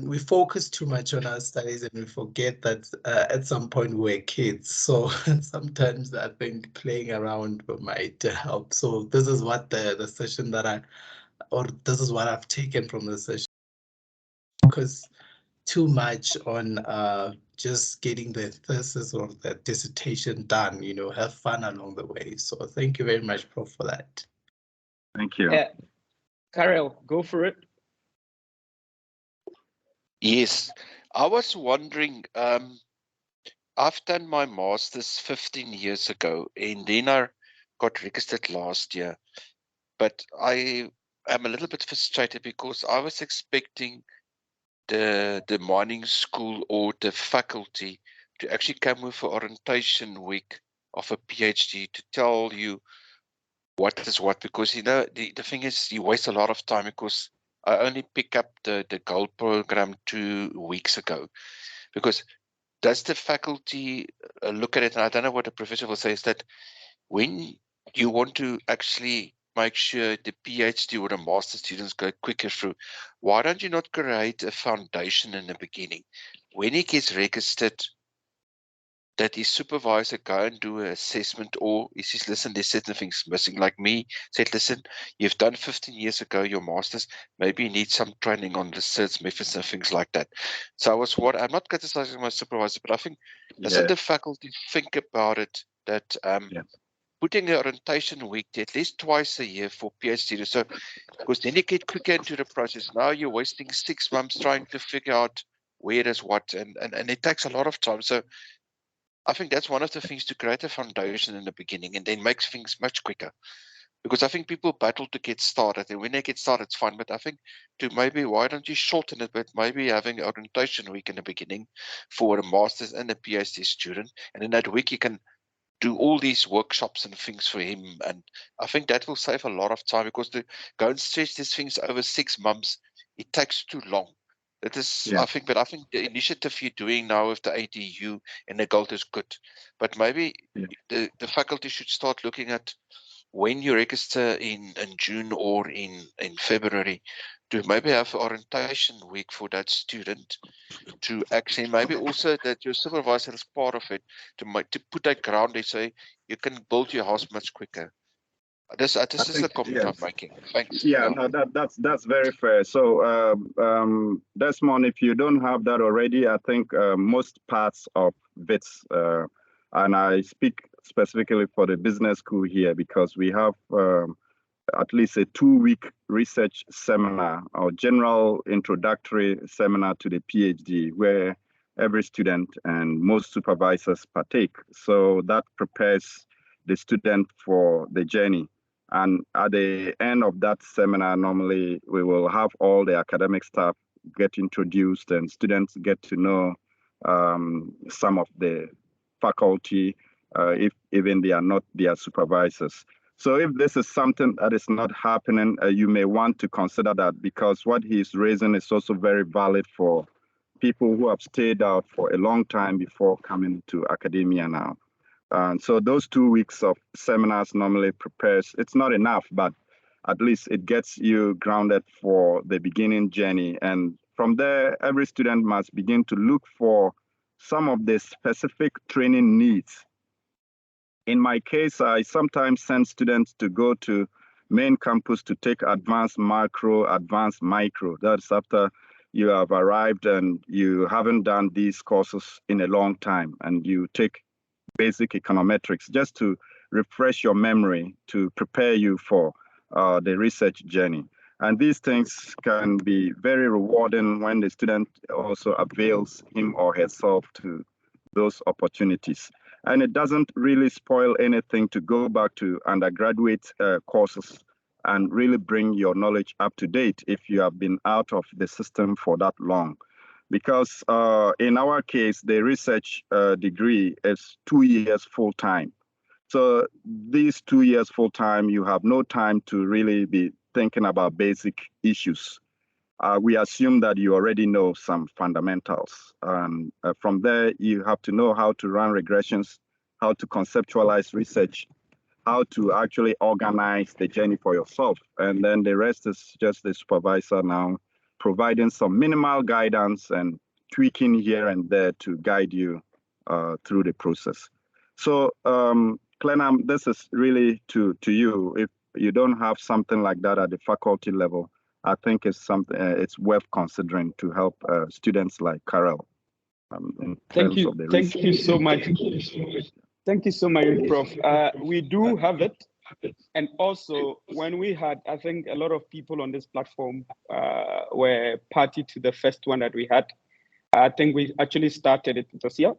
we focus too much on our studies and we forget that at some point we're kids. So sometimes I think playing around might help. So this is what the session that this is what I've taken from the session. Focus too much on just getting the thesis or the dissertation done, have fun along the way. So thank you very much, Prof, for that. Thank you. Karel, go for it. Yes, I was wondering, I've done my master's 15 years ago, and then I got registered last year. But I am a little bit frustrated because I was expecting the mining school or the faculty to actually come with an orientation week of a PhD to tell you what is what, because the thing is you waste a lot of time because I only pick up the gold program 2 weeks ago. Because does the faculty look at it, and I don't know what the professor will say, is that when you want to actually make sure the PhD or the master students go quicker through, why don't you not create a foundation in the beginning? When he gets registered, that his supervisor go and do an assessment, or he says, listen, there's certain things missing. Like me, said, listen, you've done 15 years ago your master's, maybe you need some training on research methods and things like that. So I'm not criticizing my supervisor, but I think, doesn't the faculty think about it, that putting an orientation week at least twice a year for PhD, so because then you get quicker into the process. Now you're wasting 6 months trying to figure out where is what, and it takes a lot of time. So I think that's one of the things, to create a foundation in the beginning and then makes things much quicker. Because I think people battle to get started, and when they get started, it's fine. But I think to maybe, why don't you shorten it with maybe having orientation week in the beginning for a master's and a PhD student, and in that week you can do all these workshops and things for him. And I think that will save a lot of time, because to go and stretch these things over 6 months, it takes too long. That is, Yeah. I think the initiative you're doing now with the ADU and the Gold is good. But maybe the faculty should start looking at, when you register in June or in February, to maybe have orientation week for that student, to actually maybe also that your supervisor is part of it, to put that ground. They say you can build your house much quicker. This is a comment I'm making. Thanks. Yeah, no, that's very fair. So, Desmond, if you don't have that already, I think most parts of WITS, and I speak specifically for the business school here, because we have at least a 2-week research seminar or general introductory seminar to the PhD, where every student and most supervisors partake. So that prepares the student for the journey. And at the end of that seminar, normally we will have all the academic staff get introduced, and students get to know some of the faculty, if even they are not their supervisors. So if this is something that is not happening, you may want to consider that, because what he's raising is also very valid for people who have stayed out for a long time before coming to academia now. And so those 2 weeks of seminars normally prepares, it's not enough, but at least it gets you grounded for the beginning journey. And from there, every student must begin to look for some of the specific training needs. In my case, I sometimes send students to go to main campus to take advanced macro, advanced micro. That's after you have arrived and you haven't done these courses in a long time, and you take basic econometrics just to refresh your memory, to prepare you for the research journey. And these things can be very rewarding when the student also avails him or herself to those opportunities. And it doesn't really spoil anything to go back to undergraduate courses and really bring your knowledge up to date if you have been out of the system for that long. Because in our case, the research degree is 2 years full time. So these 2 years full time, you have no time to really be thinking about basic issues. We assume that you already know some fundamentals. And from there, you have to know how to run regressions, how to conceptualize research, how to actually organize the journey for yourself. And then the rest is just the supervisor now providing some minimal guidance and tweaking here and there to guide you through the process. So, Clenham, this is really to you. If you don't have something like that at the faculty level, I think it's something it's worth considering to help students like Carol. Thank you so much. Thank you so much, Prof. We do have it. And also, when we had, I think a lot of people on this platform were party to the first one that we had. I think we actually started it this year,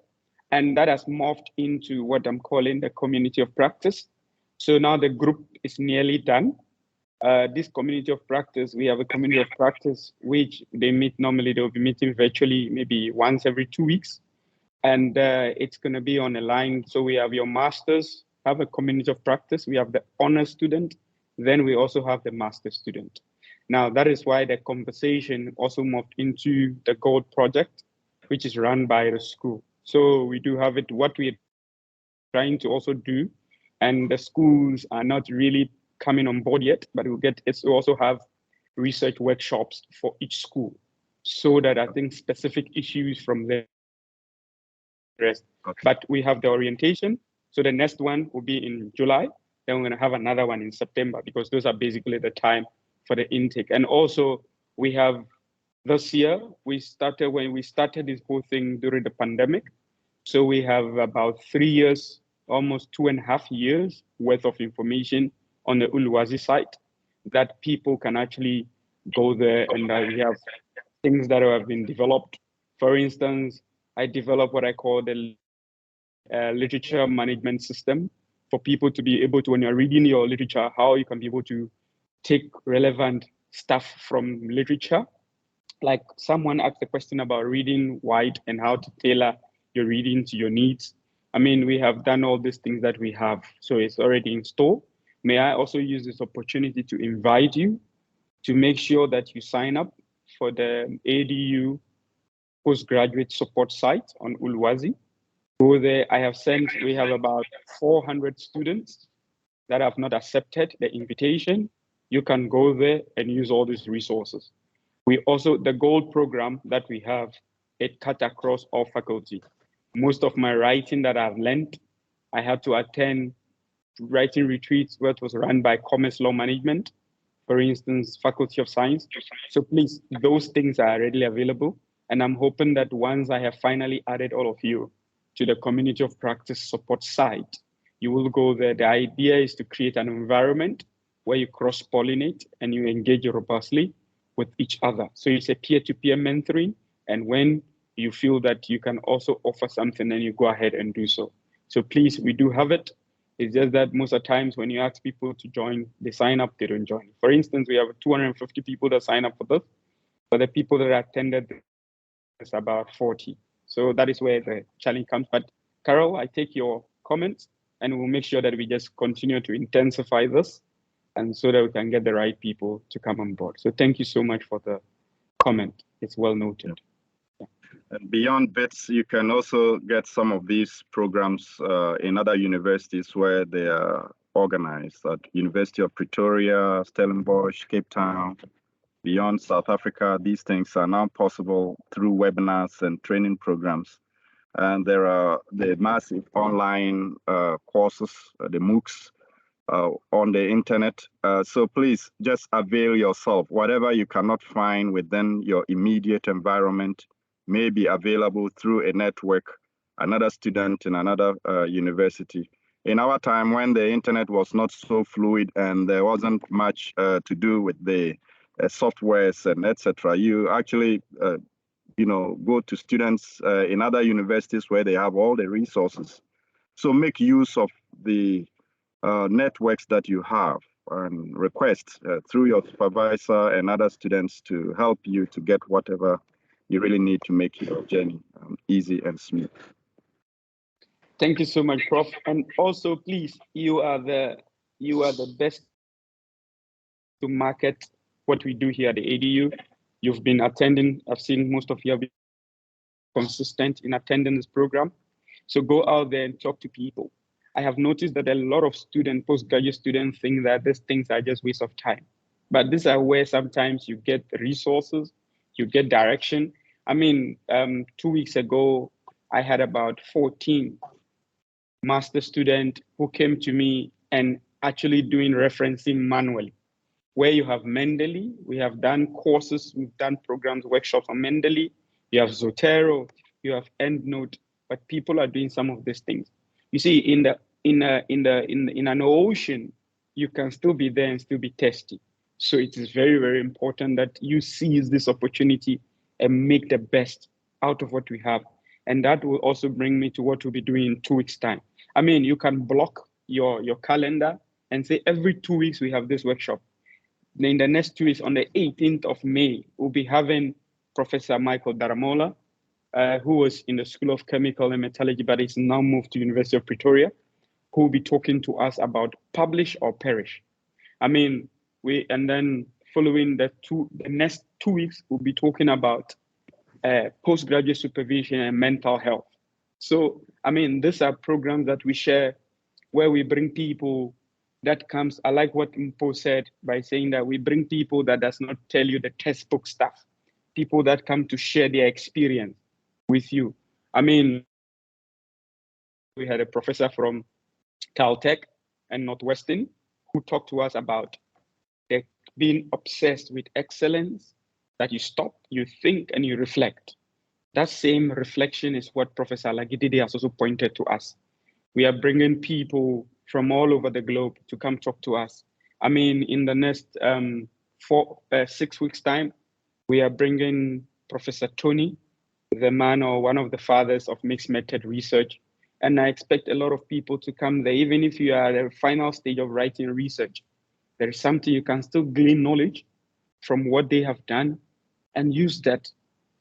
and that has morphed into what I'm calling the community of practice. So now the group is nearly done. This community of practice, we have a community of practice which they meet normally, they'll be meeting virtually maybe once every 2 weeks. And it's going to be on a line. So we have your masters, have a community of practice. We have the honor student. Then we also have the master student. Now, that is why the conversation also moved into the Gold Project, which is run by the school. So we do have it, what we're trying to also do, and the schools are not really coming on board yet, but we'll get it to also have research workshops for each school, so that I think specific issues from there rest. Okay. But we have the orientation. So the next one will be in July. Then we're going to have another one in September, because those are basically the time for the intake. And also we have this year, when we started this whole thing during the pandemic. So we have about 3 years, almost 2.5 years worth of information on the Uluwazi site that people can actually go there, and we have things that have been developed. For instance, I developed what I call the literature management system for people to be able to, when you're reading your literature, how you can be able to take relevant stuff from literature. Like someone asked a question about reading white and how to tailor your reading to your needs. I mean, we have done all these things that we have, so it's already in store. May I also use this opportunity to invite you to make sure that you sign up for the ADU postgraduate support site on Ulwazi. Go there. We have about 400 students that have not accepted the invitation. You can go there and use all these resources. We also, the gold program that we have, it cut across all faculty. Most of my writing that I've learned, I had to attend writing retreats where it was run by Commerce Law Management, for instance, Faculty of Science. So please, those things are readily available. And I'm hoping that once I have finally added all of you to the community of practice support site, you will go there. The idea is to create an environment where you cross-pollinate and you engage robustly with each other. So it's a peer-to-peer mentoring. And when you feel that you can also offer something, then you go ahead and do so. So please, we do have it. It's just that most of the times when you ask people to join, they sign up, they don't join. For instance, we have 250 people that sign up for this, but the people that attended is about 40. So that is where the challenge comes. But Carol, I take your comments and we'll make sure that we just continue to intensify this and so that we can get the right people to come on board. So thank you so much for the comment. It's well noted. Yeah. And beyond BITS, you can also get some of these programs in other universities where they are organized, at University of Pretoria, Stellenbosch, Cape Town. Beyond South Africa, these things are now possible through webinars and training programs. And there are the massive online courses, the MOOCs, on the internet. So please just avail yourself. Whatever you cannot find within your immediate environment may be available through a network, another student in another university. In our time, when the internet was not so fluid and there wasn't much to do with the softwares and etc., you actually go to students in other universities where they have all the resources. So make use of the networks that you have and request through your supervisor and other students to help you to get whatever you really need to make your journey easy and smooth. Thank you so much, Prof. And also, please, you are the best to market what we do here at the ADU. You've been attending. I've seen most of you have been consistent in attending this program. So go out there and talk to people. I have noticed that a lot of students, postgraduate students, think that these things are just waste of time. But these are where sometimes you get resources, you get direction. I mean, 2 weeks ago, I had about 14 master students who came to me and actually doing referencing manually. Where you have Mendeley, we have done courses, we've done programs, workshops on Mendeley, you have Zotero, you have EndNote, but people are doing some of these things. You see, in an ocean, you can still be there and still be testy. So it is very, very important that you seize this opportunity and make the best out of what we have. And that will also bring me to what we'll be doing in 2 weeks' time. I mean, you can block your calendar and say every 2 weeks we have this workshop. In the next 2 weeks, on the 18th of May, we'll be having Professor Michael Daramola, who was in the School of Chemical and Metallurgy, but is now moved to University of Pretoria, who will be talking to us about publish or perish. I mean, and then following the next 2 weeks, we'll be talking about postgraduate supervision and mental health. So, I mean, these are programs that we share where we bring people that comes. I like what Mpo said by saying that we bring people that does not tell you the textbook stuff, people that come to share their experience with you. I mean, we had a professor from Caltech and Northwestern who talked to us about being obsessed with excellence, that you stop, you think, and you reflect. That same reflection is what Professor Alagidede has also pointed to us. We are bringing people from all over the globe to come talk to us. I mean, in the next 6 weeks' time, we are bringing Professor Tony, the man or one of the fathers of mixed method research. And I expect a lot of people to come there, even if you are at the final stage of writing research. There is something you can still glean knowledge from what they have done and use that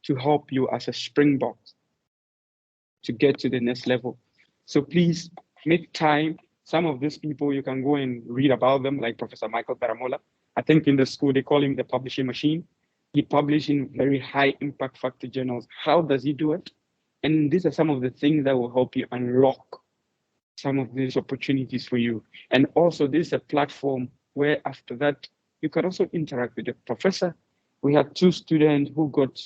to help you as a springboard to get to the next level. So please make time. Some of these people, you can go and read about them, like Professor Michael Baramola. I think in the school, they call him the publishing machine. He publishes in very high impact factor journals. How does he do it? And these are some of the things that will help you unlock some of these opportunities for you. And also, this is a platform where after that, you can also interact with the professor. We had 2 students who got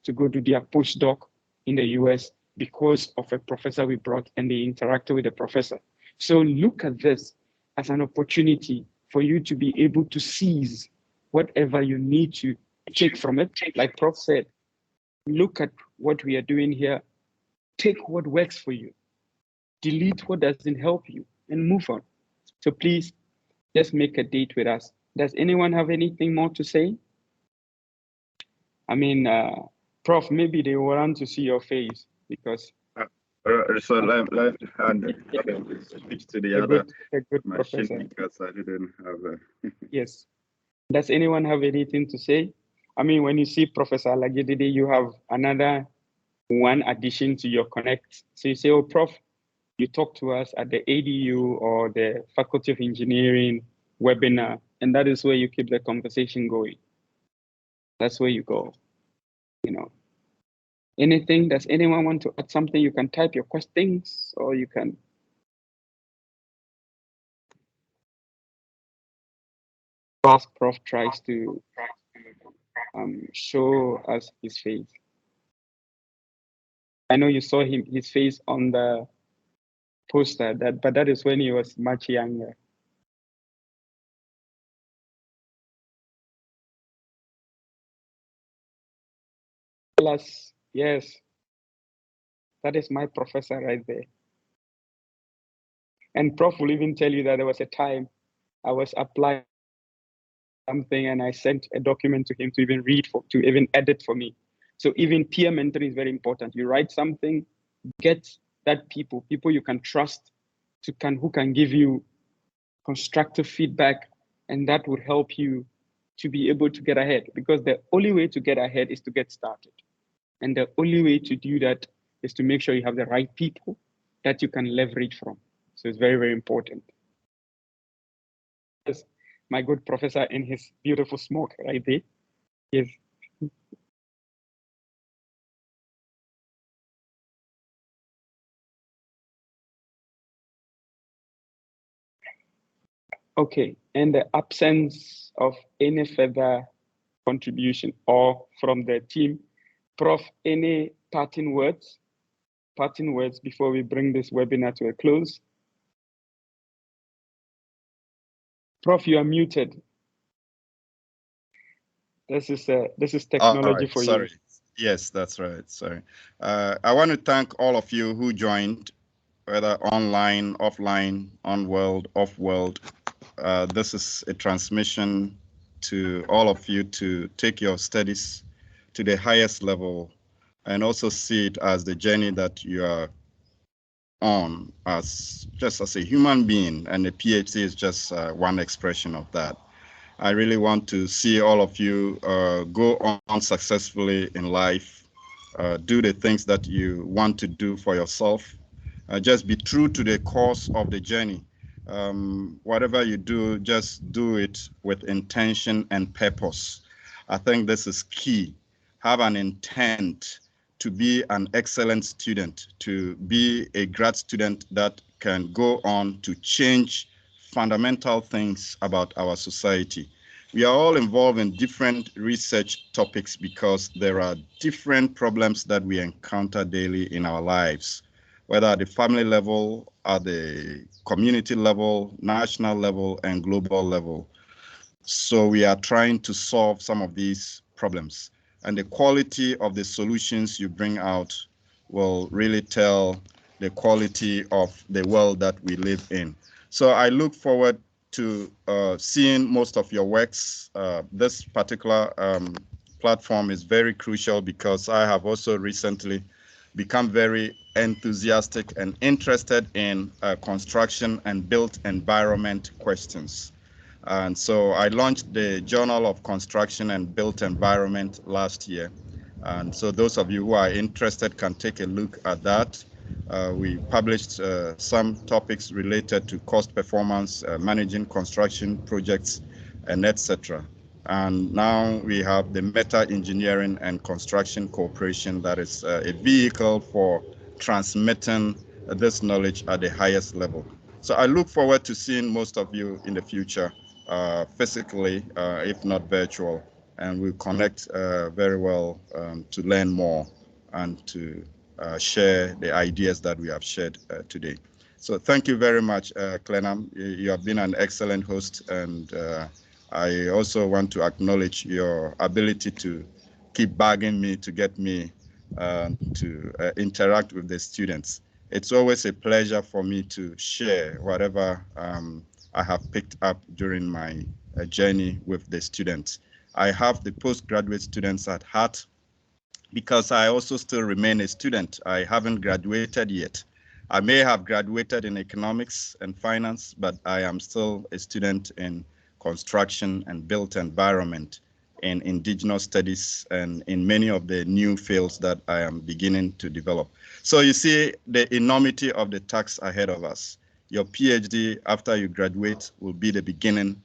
to go to their postdoc in the US because of a professor we brought, and they interacted with the professor. So look at this as an opportunity for you to be able to seize whatever you need to take from it. Like Prof said, look at what we are doing here. Take what works for you. Delete what doesn't help you and move on. So please just make a date with us. Does anyone have anything more to say? I mean, Prof, maybe they want to see your face because. So let switch to the other good machine professor. because I didn't have a. Yes. Does anyone have anything to say? I mean, when you see Professor Alagidede, you have another one addition to your connect. So you say, oh, Prof, you talk to us at the ADU or the Faculty of Engineering webinar, and that is where you keep the conversation going. That's where you go, you know. Anything, does anyone want to add something? You can type your questions or you can. Prof tries to show us his face. I know you saw his face on the poster, but that is when he was much younger. Plus, yes, that is my professor right there. And Prof will even tell you that there was a time I was applying something and I sent a document to him to even read to even edit for me. So even peer mentoring is very important. You write something, get that people you can trust who can give you constructive feedback, and that would help you to be able to get ahead, because the only way to get ahead is to get started. And the only way to do that is to make sure you have the right people that you can leverage from. So it's very, very important. Yes, my good professor in his beautiful smoke right there. Yes. Okay, in the absence of any further contribution or from the team, Prof, any parting words before we bring this webinar to a close? Prof, you are muted. This is technology for sorry. you. Yes, that's right. Sorry. I want to thank all of you who joined, whether online, offline, on world, off world. This is a transmission to all of you to take your studies to the highest level and also see it as the journey that you are on just as a human being, and the PhD is just one expression of that. I really want to see all of you go on successfully in life, do the things that you want to do for yourself, just be true to the course of the journey. Whatever you do, just do it with intention and purpose. I think this is key. Have an intent to be an excellent student, to be a grad student that can go on to change fundamental things about our society. We are all involved in different research topics because there are different problems that we encounter daily in our lives, whether at the family level, at the community level, national level, and global level. So we are trying to solve some of these problems. And the quality of the solutions you bring out will really tell the quality of the world that we live in. So I look forward to seeing most of your works. This particular platform is very crucial because I have also recently become very enthusiastic and interested in construction and built environment questions. And so I launched the Journal of Construction and Built Environment last year. And so those of you who are interested can take a look at that. We published some topics related to cost performance, managing construction projects, and etc. And now we have the Meta Engineering and Construction Corporation, that is a vehicle for transmitting this knowledge at the highest level. So I look forward to seeing most of you in the future, physically, if not virtual, and we'll connect very well to learn more and to share the ideas that we have shared today. So thank you very much, Clenam. You have been an excellent host, and I also want to acknowledge your ability to keep bugging me to get me to interact with the students. It's always a pleasure for me to share whatever I have picked up during my journey with the students. I have the postgraduate students at heart because I also still remain a student. I haven't graduated yet. I may have graduated in economics and finance, but I am still a student in construction and built environment, in indigenous studies, and in many of the new fields that I am beginning to develop. So you see the enormity of the task ahead of us. Your PhD after you graduate will be the beginning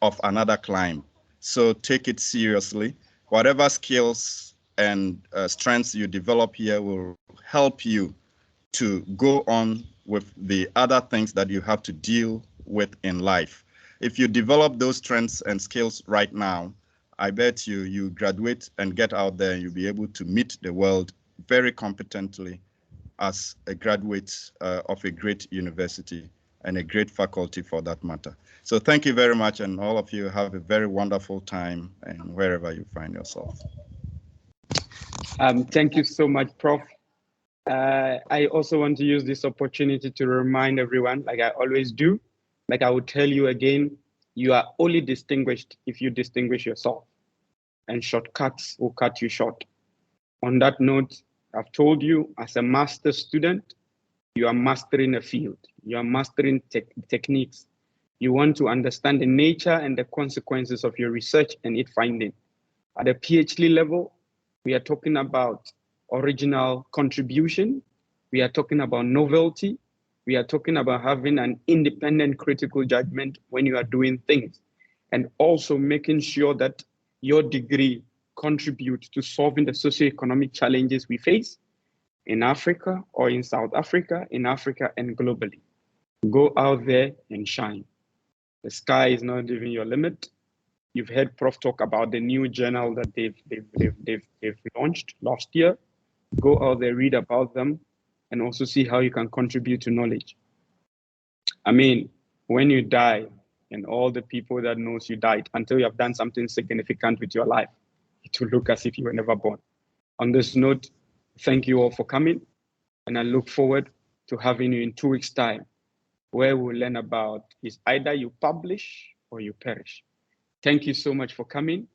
of another climb. So take it seriously. Whatever skills and strengths you develop here will help you to go on with the other things that you have to deal with in life. If you develop those strengths and skills right now, I bet you graduate and get out there and you'll be able to meet the world very competently as a graduate of a great university and a great faculty for that matter. So thank you very much, and all of you have a very wonderful time and wherever you find yourself. Thank you so much, Prof. I also want to use this opportunity to remind everyone, like I always do, like I will tell you again, you are only distinguished if you distinguish yourself, and shortcuts will cut you short. On that note, I've told you, as a master student, you are mastering a field, you are mastering techniques. You want to understand the nature and the consequences of your research and its finding. At a PhD level, we are talking about original contribution. We are talking about novelty. We are talking about having an independent critical judgment when you are doing things, and also making sure that your degree contributes to solving the socioeconomic challenges we face in Africa or in South Africa, in Africa and globally. Go out there and shine. The sky is not even your limit. You've heard Prof talk about the new journal that they've launched last year. Go out there, read about them, and also see how you can contribute to knowledge. I mean, when you die, and all the people that knows you died until you have done something significant with your life, it will look as if you were never born. On this note, thank you all for coming, and I look forward to having you in 2 weeks' time, where we'll learn about is either you publish or you perish. Thank you so much for coming.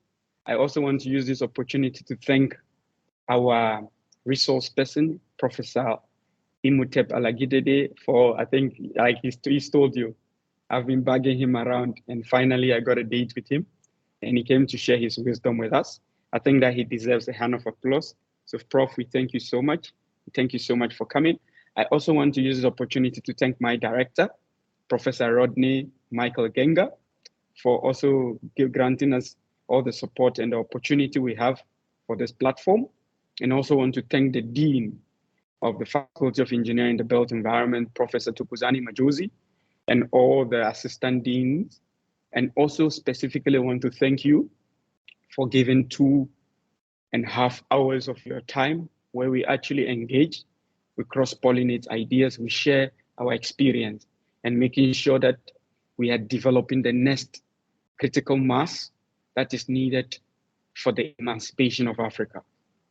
I also want to use this opportunity to thank our resource person, Professor Imhotep Alagidede, for, I think, like he's told you, I've been bugging him around, and finally I got a date with him, and he came to share his wisdom with us. I think that he deserves a hand of applause. So Prof, we thank you so much. Thank you so much for coming. I also want to use this opportunity to thank my director, Professor Rodney Michael Genga, for also granting us all the support and the opportunity we have for this platform. And also want to thank the Dean of the Faculty of Engineering, the Built Environment, Professor Tukuzani Majozi, and all the assistant deans. And also specifically want to thank you for giving 2.5 hours of your time where we actually engage, we cross-pollinate ideas, we share our experience, and making sure that we are developing the next critical mass that is needed for the emancipation of Africa.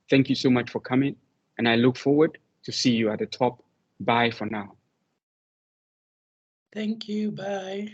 Thank you so much for coming, and I look forward to see you at the top. Bye for now. Thank you. Bye.